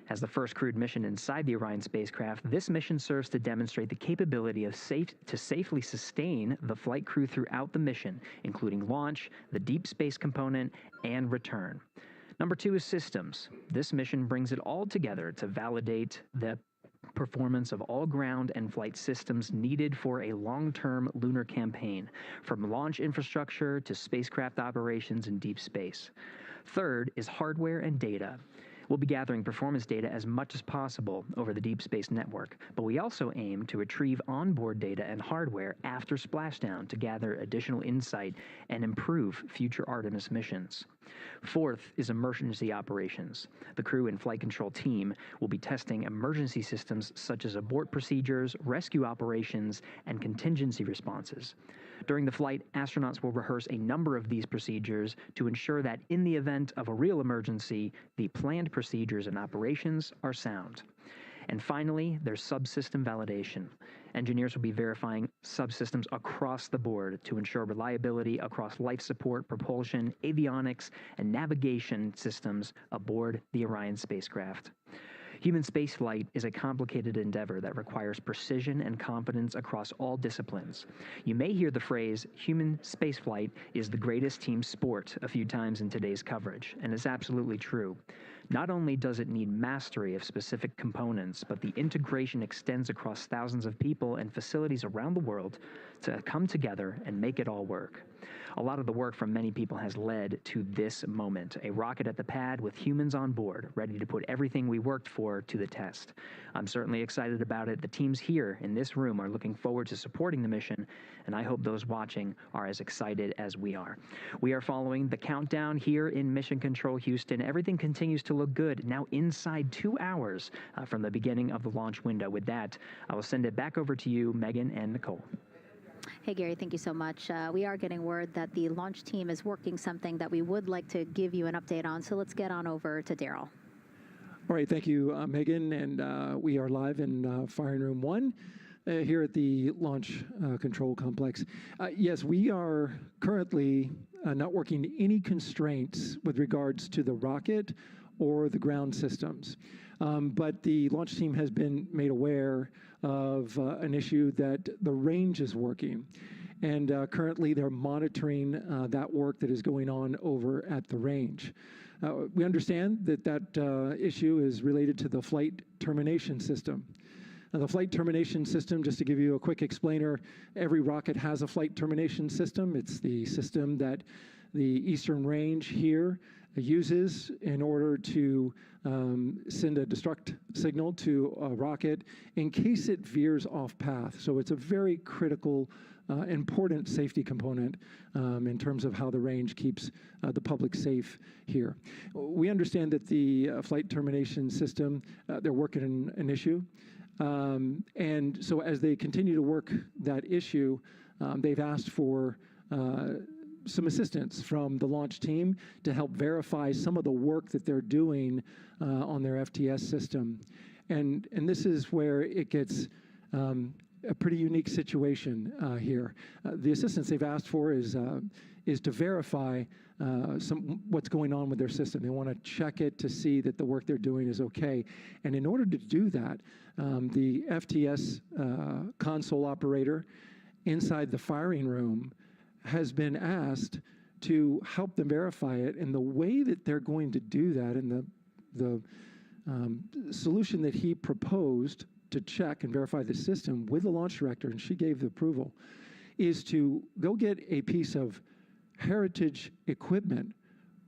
As the first crewed mission inside the Orion spacecraft, this mission serves to demonstrate the capability of safely sustain the flight crew throughout the mission, including launch, the deep space component, and return. Number 2 is systems. This mission brings it all together to validate the performance of all ground and flight systems needed for a long-term lunar campaign, from launch infrastructure to spacecraft operations in deep space. Third is hardware and data. We'll be gathering performance data as much as possible over the Deep Space Network, but we also aim to retrieve onboard data and hardware after splashdown to gather additional insight and improve future Artemis missions. Fourth is emergency operations. The crew and flight control team will be testing emergency systems such as abort procedures, rescue operations, and contingency responses. During the flight, astronauts will rehearse a number of these procedures to ensure that in the event of a real emergency, the planned procedures and operations are sound. And finally, there's subsystem validation. Engineers will be verifying subsystems across the board to ensure reliability across life support, propulsion, avionics, and navigation systems aboard the Orion spacecraft. Human spaceflight is a complicated endeavor that requires precision and competence across all disciplines. You may hear the phrase, human spaceflight is the greatest team sport, a few times in today's coverage, and it's absolutely true. Not only does it need mastery of specific components, but the integration extends across thousands of people and facilities around the world to come together and make it all work. A lot of the work from many people has led to this moment, a rocket at the pad with humans on board, ready to put everything we worked for to the test. I'm certainly excited about it. The teams here in this room are looking forward to supporting the mission, and I hope those watching are as excited as we are. We are following the countdown here in Mission Control Houston. Everything continues to look good, now inside 2 hours from the beginning of the launch window. With that, I will send it back over to you, Megan and Nicole. Hey, Gary, thank you so much. We are getting word that the launch team is working something that we would like to give you an update on, so let's get on over to Daryl. All right, thank you, Megan, and we are live in Firing Room 1 here at the Launch Control Complex. Yes, we are currently not working any constraints with regards to the rocket or the ground systems. But the launch team has been made aware of an issue that the range is working. And currently they're monitoring that work that is going on over at the range. We understand that that issue is related to the flight termination system. Now, the flight termination system, just to give you a quick explainer, every rocket has a flight termination system. It's the system that the Eastern Range here uses in order to send a destruct signal to a rocket in case it veers off path. So it's a very critical, important safety component in terms of how the range keeps the public safe here. We understand that the flight termination system, they're working an issue. And so as they continue to work that issue, they've asked for some assistance from the launch team to help verify some of the work that they're doing on their FTS system. And this is where it gets a pretty unique situation here. The assistance they've asked for is to verify what's going on with their system. They want to check it to see that the work they're doing is okay. And in order to do that, the FTS console operator inside the firing room has been asked to help them verify it. And the way that they're going to do that, and the solution that he proposed to check and verify the system with the launch director, and she gave the approval, is to go get a piece of heritage equipment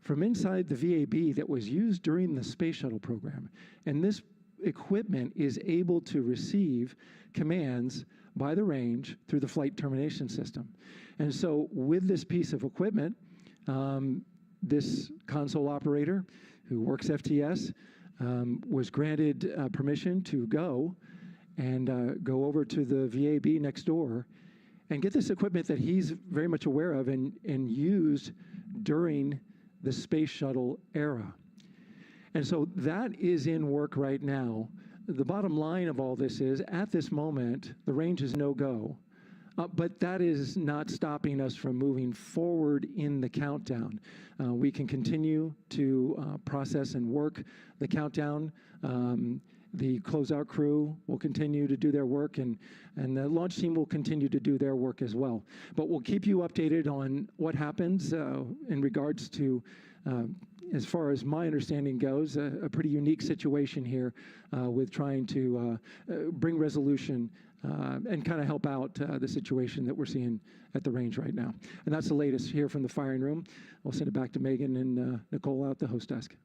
from inside the VAB that was used during the space shuttle program. And this equipment is able to receive commands by the range through the flight termination system. And so with this piece of equipment, this console operator who works FTS was granted permission to go go over to the VAB next door and get this equipment that he's very much aware of and used during the space shuttle era. And so that is in work right now. The bottom line of all this is, at this moment, the range is no-go. But that is not stopping us from moving forward in the countdown. We can continue to process and work the countdown. The closeout crew will continue to do their work, and the launch team will continue to do their work as well. But we'll keep you updated on what happens in regards to, as far as my understanding goes, a pretty unique situation here with trying to bring resolution and kind of help out the situation that we're seeing at the range right now. And that's the latest here from the firing room. I'll send it back to Megan and Nicole out the host desk.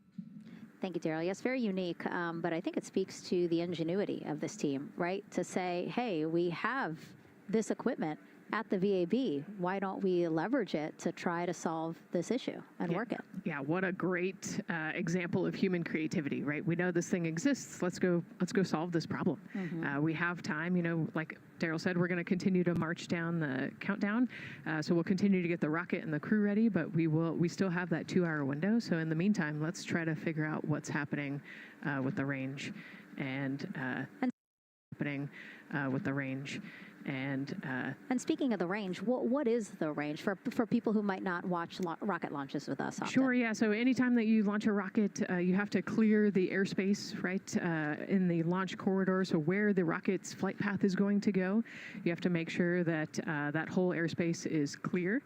Thank you, Daryl. Yes, very unique, but I think it speaks to the ingenuity of this team, right? To say, hey, we have this equipment at the VAB. Why don't we leverage it to try to solve this issue and work it? Yeah, what a great example of human creativity, right? We know this thing exists. Let's go solve this problem. Mm-hmm. We have time, like Daryl said, we're going to continue to march down the countdown. So we'll continue to get the rocket and the crew ready, but we still have that 2-hour window. So in the meantime, let's try to figure out what's happening with the range and happening with the range. And speaking of the range, what is the range for people who might not watch rocket launches with us often? Sure, yeah. So anytime that you launch a rocket, you have to clear the airspace, right, in the launch corridor. So where the rocket's flight path is going to go, you have to make sure that that whole airspace is clear.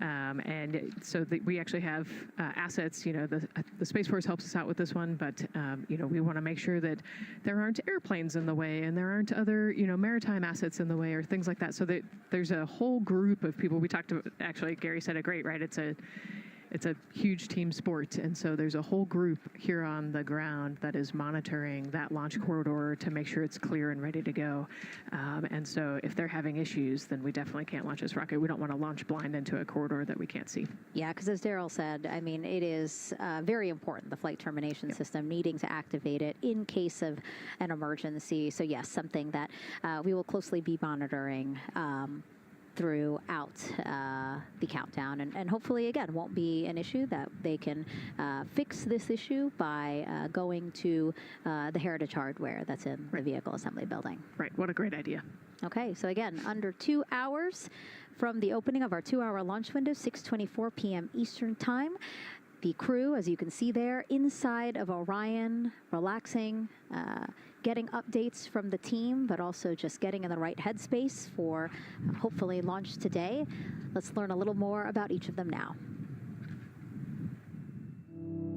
And so we actually have assets, the Space Force helps us out with this one, but, we want to make sure that there aren't airplanes in the way and there aren't other, maritime assets in the way or things like that. So that there's a whole group of people. We talked about, actually, Gary said it great, right? It's a huge team sport, and so there's a whole group here on the ground that is monitoring that launch corridor to make sure it's clear and ready to go. And so if they're having issues, then we definitely can't launch this rocket. We don't want to launch blind into a corridor that we can't see. Yeah, because as Daryl said, I mean, it is very important, the flight termination system, needing to activate it in case of an emergency. So yes, something that we will closely be monitoring throughout the countdown, and hopefully, again, won't be an issue, that they can fix this issue by going to the heritage hardware that's in the vehicle assembly building. Right, what a great idea. Okay, so again, under 2 hours from the opening of our 2-hour launch window, 6:24 p.m. Eastern Time. The crew, as you can see there, inside of Orion, relaxing, getting updates from the team, but also just getting in the right headspace for hopefully launch today. Let's learn a little more about each of them now.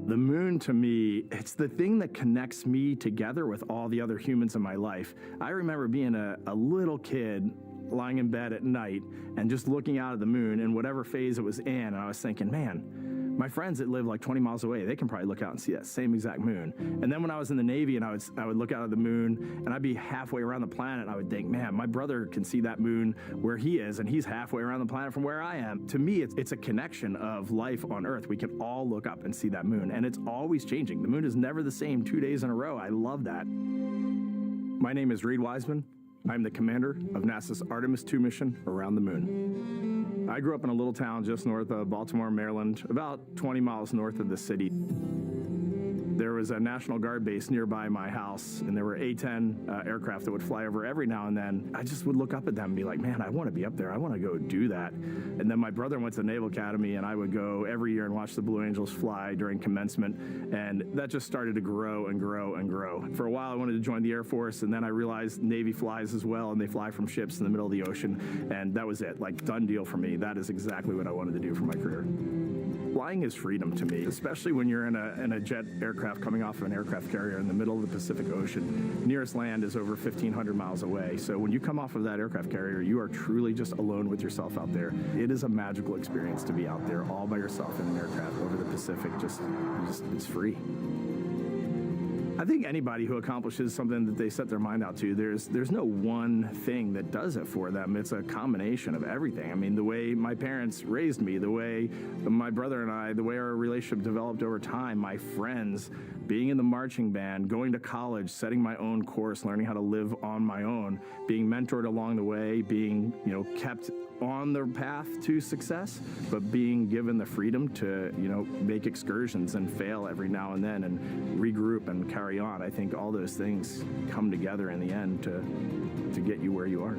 The moon, to me, it's the thing that connects me together with all the other humans in my life. I remember being a little kid lying in bed at night and just looking out at the moon in whatever phase it was in, and I was thinking, man, My friends that live like 20 miles away, they can probably look out and see that same exact moon. And then when I was in the Navy and I would look out at the moon and I'd be halfway around the planet and I would think, man, my brother can see that moon where he is and he's halfway around the planet from where I am. To me, it's a connection of life on Earth. We can all look up and see that moon, and it's always changing. The moon is never the same 2 days in a row. I love that. My name is Reed Wiseman. I'm the commander of NASA's Artemis II mission around the moon. I grew up in a little town just north of Baltimore, Maryland, about 20 miles north of the city. There was a National Guard base nearby my house, and there were A-10 aircraft that would fly over every now and then. I just would look up at them and be like, man, I want to be up there. I want to go do that. And then my brother went to the Naval Academy, and I would go every year and watch the Blue Angels fly during commencement, and that just started to grow and grow and grow. For a while, I wanted to join the Air Force, and then I realized Navy flies as well, and they fly from ships in the middle of the ocean, and that was it. Like, done deal for me. That is exactly what I wanted to do for my career. Flying is freedom to me, especially when you're in a jet aircraft coming off of an aircraft carrier in the middle of the Pacific Ocean. Nearest land is over 1,500 miles away. So when you come off of that aircraft carrier, you are truly just alone with yourself out there. It is a magical experience to be out there all by yourself in an aircraft over the Pacific. Just it's free. I think anybody who accomplishes something that they set their mind out to, there's no one thing that does it for them. It's a combination of everything. I mean, the way my parents raised me, the way my brother and I, the way our relationship developed over time, my friends, being in the marching band, going to college, setting my own course, learning how to live on my own, being mentored along the way, being, kept on the path to success, but being given the freedom to, make excursions and fail every now and then and regroup and carry on. I think all those things come together in the end to get you where you are.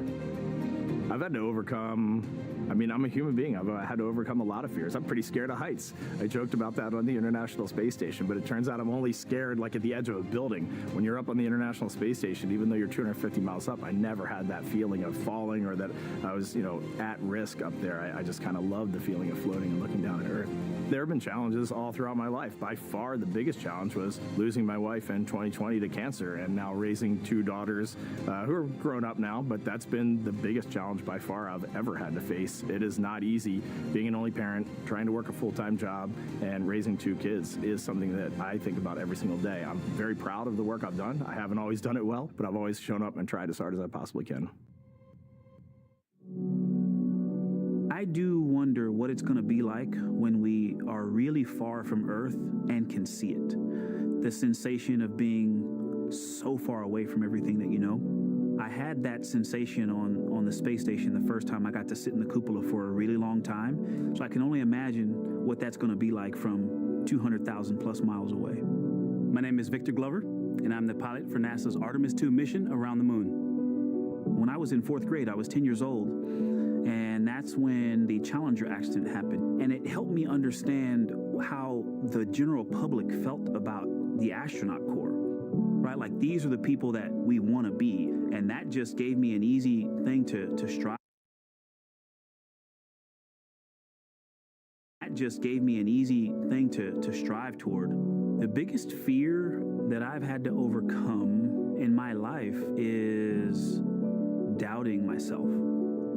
I've had to overcome, I'm a human being. I've had to overcome a lot of fears. I'm pretty scared of heights. I joked about that on the International Space Station, but it turns out I'm only scared like at the edge of a building. When you're up on the International Space Station, even though you're 250 miles up, I never had that feeling of falling or that I was, at risk up there. I just kind of loved the feeling of floating and looking down at Earth. There have been challenges all throughout my life. By far, the biggest challenge was losing my wife in 2020 to cancer and now raising two daughters who are grown up now, but that's been the biggest challenge by far I've ever had to face. It is not easy being an only parent, trying to work a full-time job, and raising two kids is something that I think about every single day. I'm very proud of the work I've done. I haven't always done it well, but I've always shown up and tried as hard as I possibly can. I do wonder what it's going to be like when we are really far from Earth and can see it. The sensation of being so far away from everything that you know. I had that sensation on the space station the first time I got to sit in the cupola for a really long time. So I can only imagine what that's going to be like from 200,000 plus miles away. My name is Victor Glover, and I'm the pilot for NASA's Artemis II mission around the moon. When I was in 4th grade, I was 10 years old, and that's when the Challenger accident happened. And it helped me understand how the general public felt about the astronaut corps. Right? Like, these are the people that we want to be. And that just gave me an easy thing to strive. That just gave me an easy thing to strive toward. The biggest fear that I've had to overcome in my life is doubting myself.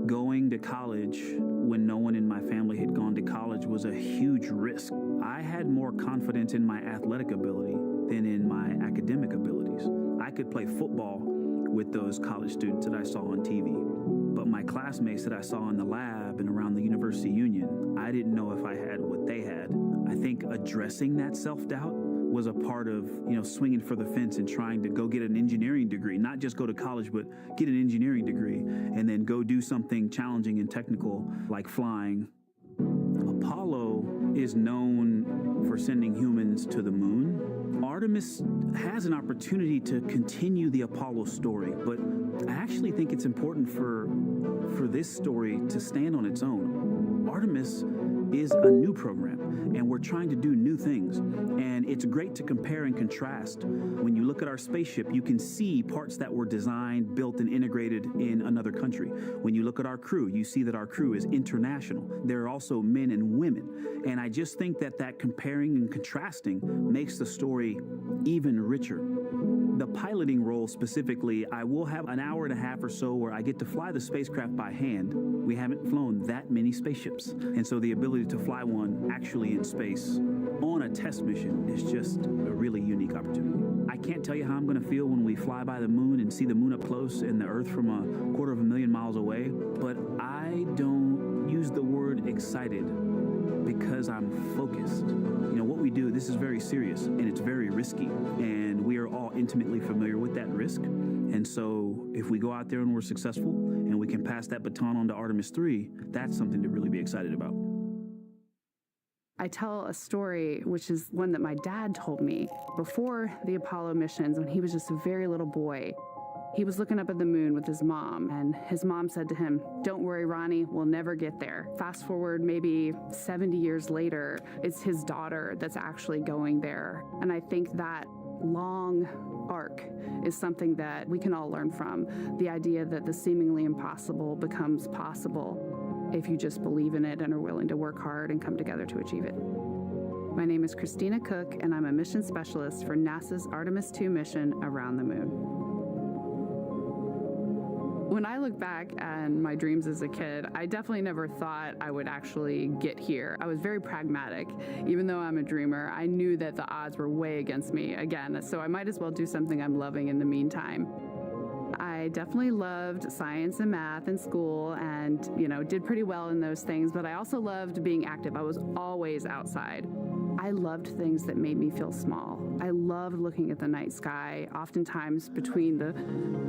Going to college when no one in my family had gone to college was a huge risk. I had more confidence in my athletic ability than in my academic abilities. I could play football with those college students that I saw on TV, but my classmates that I saw in the lab and around the University Union, I didn't know if I had what they had. I think addressing that self-doubt was a part of, swinging for the fence and trying to go get an engineering degree, not just go to college, but get an engineering degree and then go do something challenging and technical like flying. Apollo is known for sending humans to the moon. Artemis has an opportunity to continue the Apollo story, but I actually think it's important for this story to stand on its own. Artemis is a new program, and we're trying to do new things. And it's great to compare and contrast. When you look at our spaceship, you can see parts that were designed, built, and integrated in another country. When you look at our crew, you see that our crew is international. There are also men and women. And I just think that comparing and contrasting makes the story even richer. The piloting role specifically, I will have an hour and a half or so where I get to fly the spacecraft by hand. We haven't flown that many spaceships. And so the ability to fly one actually actually in space on a test mission is just a really unique opportunity. I can't tell you how I'm going to feel when we fly by the moon and see the moon up close and the Earth from 250,000 miles away, but I don't use the word excited because I'm focused. You know, what we do, this is very serious and it's very risky, and we are all intimately familiar with that risk. And so if we go out there and we're successful and we can pass that baton on to Artemis 3, that's something to really be excited about. I tell a story, which is one that my dad told me before the Apollo missions when he was just a very little boy. He was looking up at the moon with his mom, and his mom said to him, "Don't worry, Ronnie, we'll never get there." Fast forward maybe 70 years later, it's his daughter that's actually going there. And I think that long arc is something that we can all learn from. The idea that the seemingly impossible becomes possible if you just believe in it and are willing to work hard and come together to achieve it. My name is Christina Cook, and I'm a mission specialist for NASA's Artemis II mission around the moon. When I look back at my dreams as a kid, I definitely never thought I would actually get here. I was very pragmatic. Even though I'm a dreamer, I knew that the odds were way against me again, so I might as well do something I'm loving in the meantime. I definitely loved science and math in school and, did pretty well in those things, but I also loved being active. I was always outside. I loved things that made me feel small. I loved looking at the night sky, oftentimes between the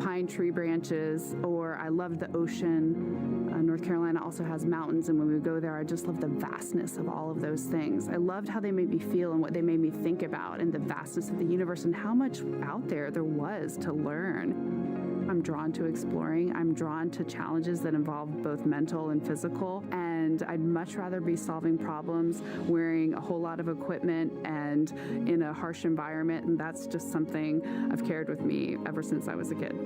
pine tree branches, or I loved the ocean. North Carolina also has mountains, and when we go there, I just loved the vastness of all of those things. I loved how they made me feel and what they made me think about, and the vastness of the universe and how much out there was to learn. I'm drawn to exploring. I'm drawn to challenges that involve both mental and physical, and I'd much rather be solving problems wearing a whole lot of equipment and in a harsh environment, and that's just something I've carried with me ever since I was a kid.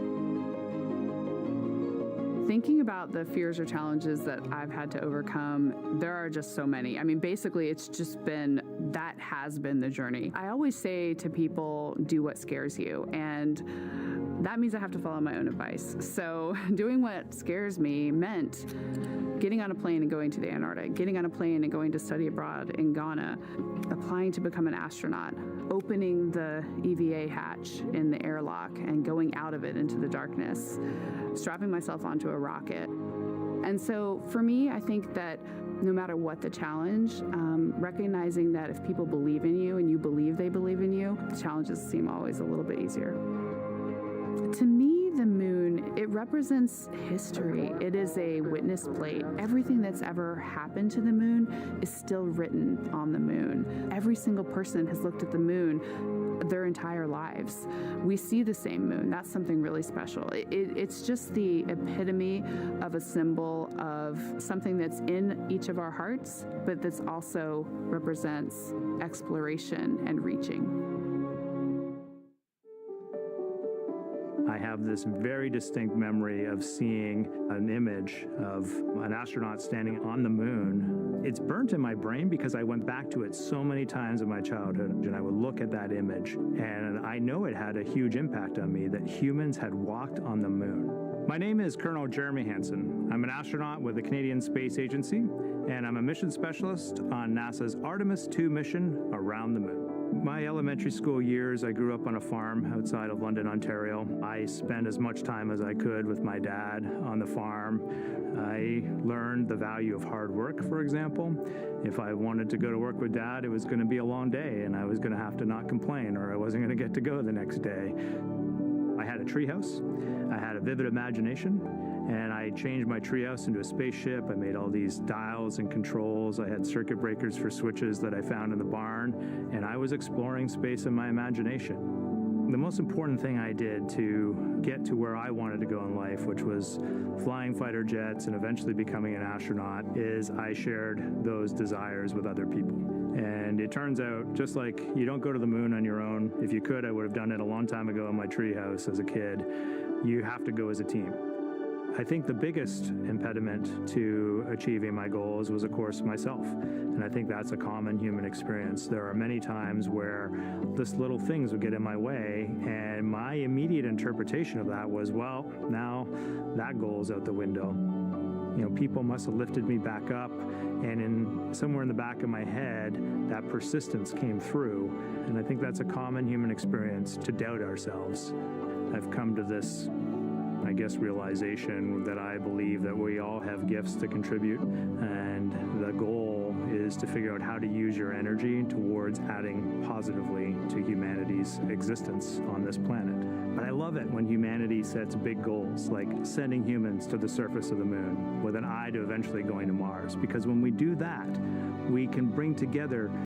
Thinking about the fears or challenges that I've had to overcome, there are just so many. I mean, basically, that has been the journey. I always say to people, do what scares you, and that means I have to follow my own advice. So doing what scares me meant getting on a plane and going to the Antarctic, getting on a plane and going to study abroad in Ghana, applying to become an astronaut, opening the EVA hatch in the airlock and going out of it into the darkness, strapping myself onto a rocket. And so for me, I think that no matter what the challenge, recognizing that if people believe in you and you believe they believe in you, the challenges seem always a little bit easier. To me, the moon, it represents history. It is a witness plate. Everything that's ever happened to the moon is still written on the moon. Every single person has looked at the moon their entire lives. We see the same moon. That's something really special. It's just the epitome of a symbol of something that's in each of our hearts, but that's also represents exploration and reaching. I have this very distinct memory of seeing an image of an astronaut standing on the moon. It's burnt in my brain because I went back to it so many times in my childhood, and I would look at that image, and I know it had a huge impact on me that humans had walked on the moon. My name is Colonel Jeremy Hansen. I'm an astronaut with the Canadian Space Agency, and I'm a mission specialist on NASA's Artemis II mission around the moon. My elementary school years, I grew up on a farm outside of London, Ontario. I spent as much time as I could with my dad on the farm. I learned the value of hard work, for example. If I wanted to go to work with Dad, it was going to be a long day, and I was going to have to not complain, or I wasn't going to get to go the next day. I had a treehouse. I had a vivid imagination, and I changed my treehouse into a spaceship. I made all these dials and controls. I had circuit breakers for switches that I found in the barn, and I was exploring space in my imagination. The most important thing I did to get to where I wanted to go in life, which was flying fighter jets and eventually becoming an astronaut, is I shared those desires with other people. And it turns out, just like you don't go to the moon on your own, if you could, I would have done it a long time ago in my treehouse as a kid. You have to go as a team. I think the biggest impediment to achieving my goals was, of course, myself. And I think that's a common human experience. There are many times where just little things would get in my way, and my immediate interpretation of that was, well, now that goal is out the window. people must have lifted me back up, and somewhere in the back of my head, that persistence came through. And I think that's a common human experience, to doubt ourselves. I've come to this, I guess, realization that I believe that we all have gifts to contribute, and the goal is to figure out how to use your energy towards adding positively to humanity's existence on this planet. But I love it when humanity sets big goals, like sending humans to the surface of the moon with an eye to eventually going to Mars, because when we do that, we can bring together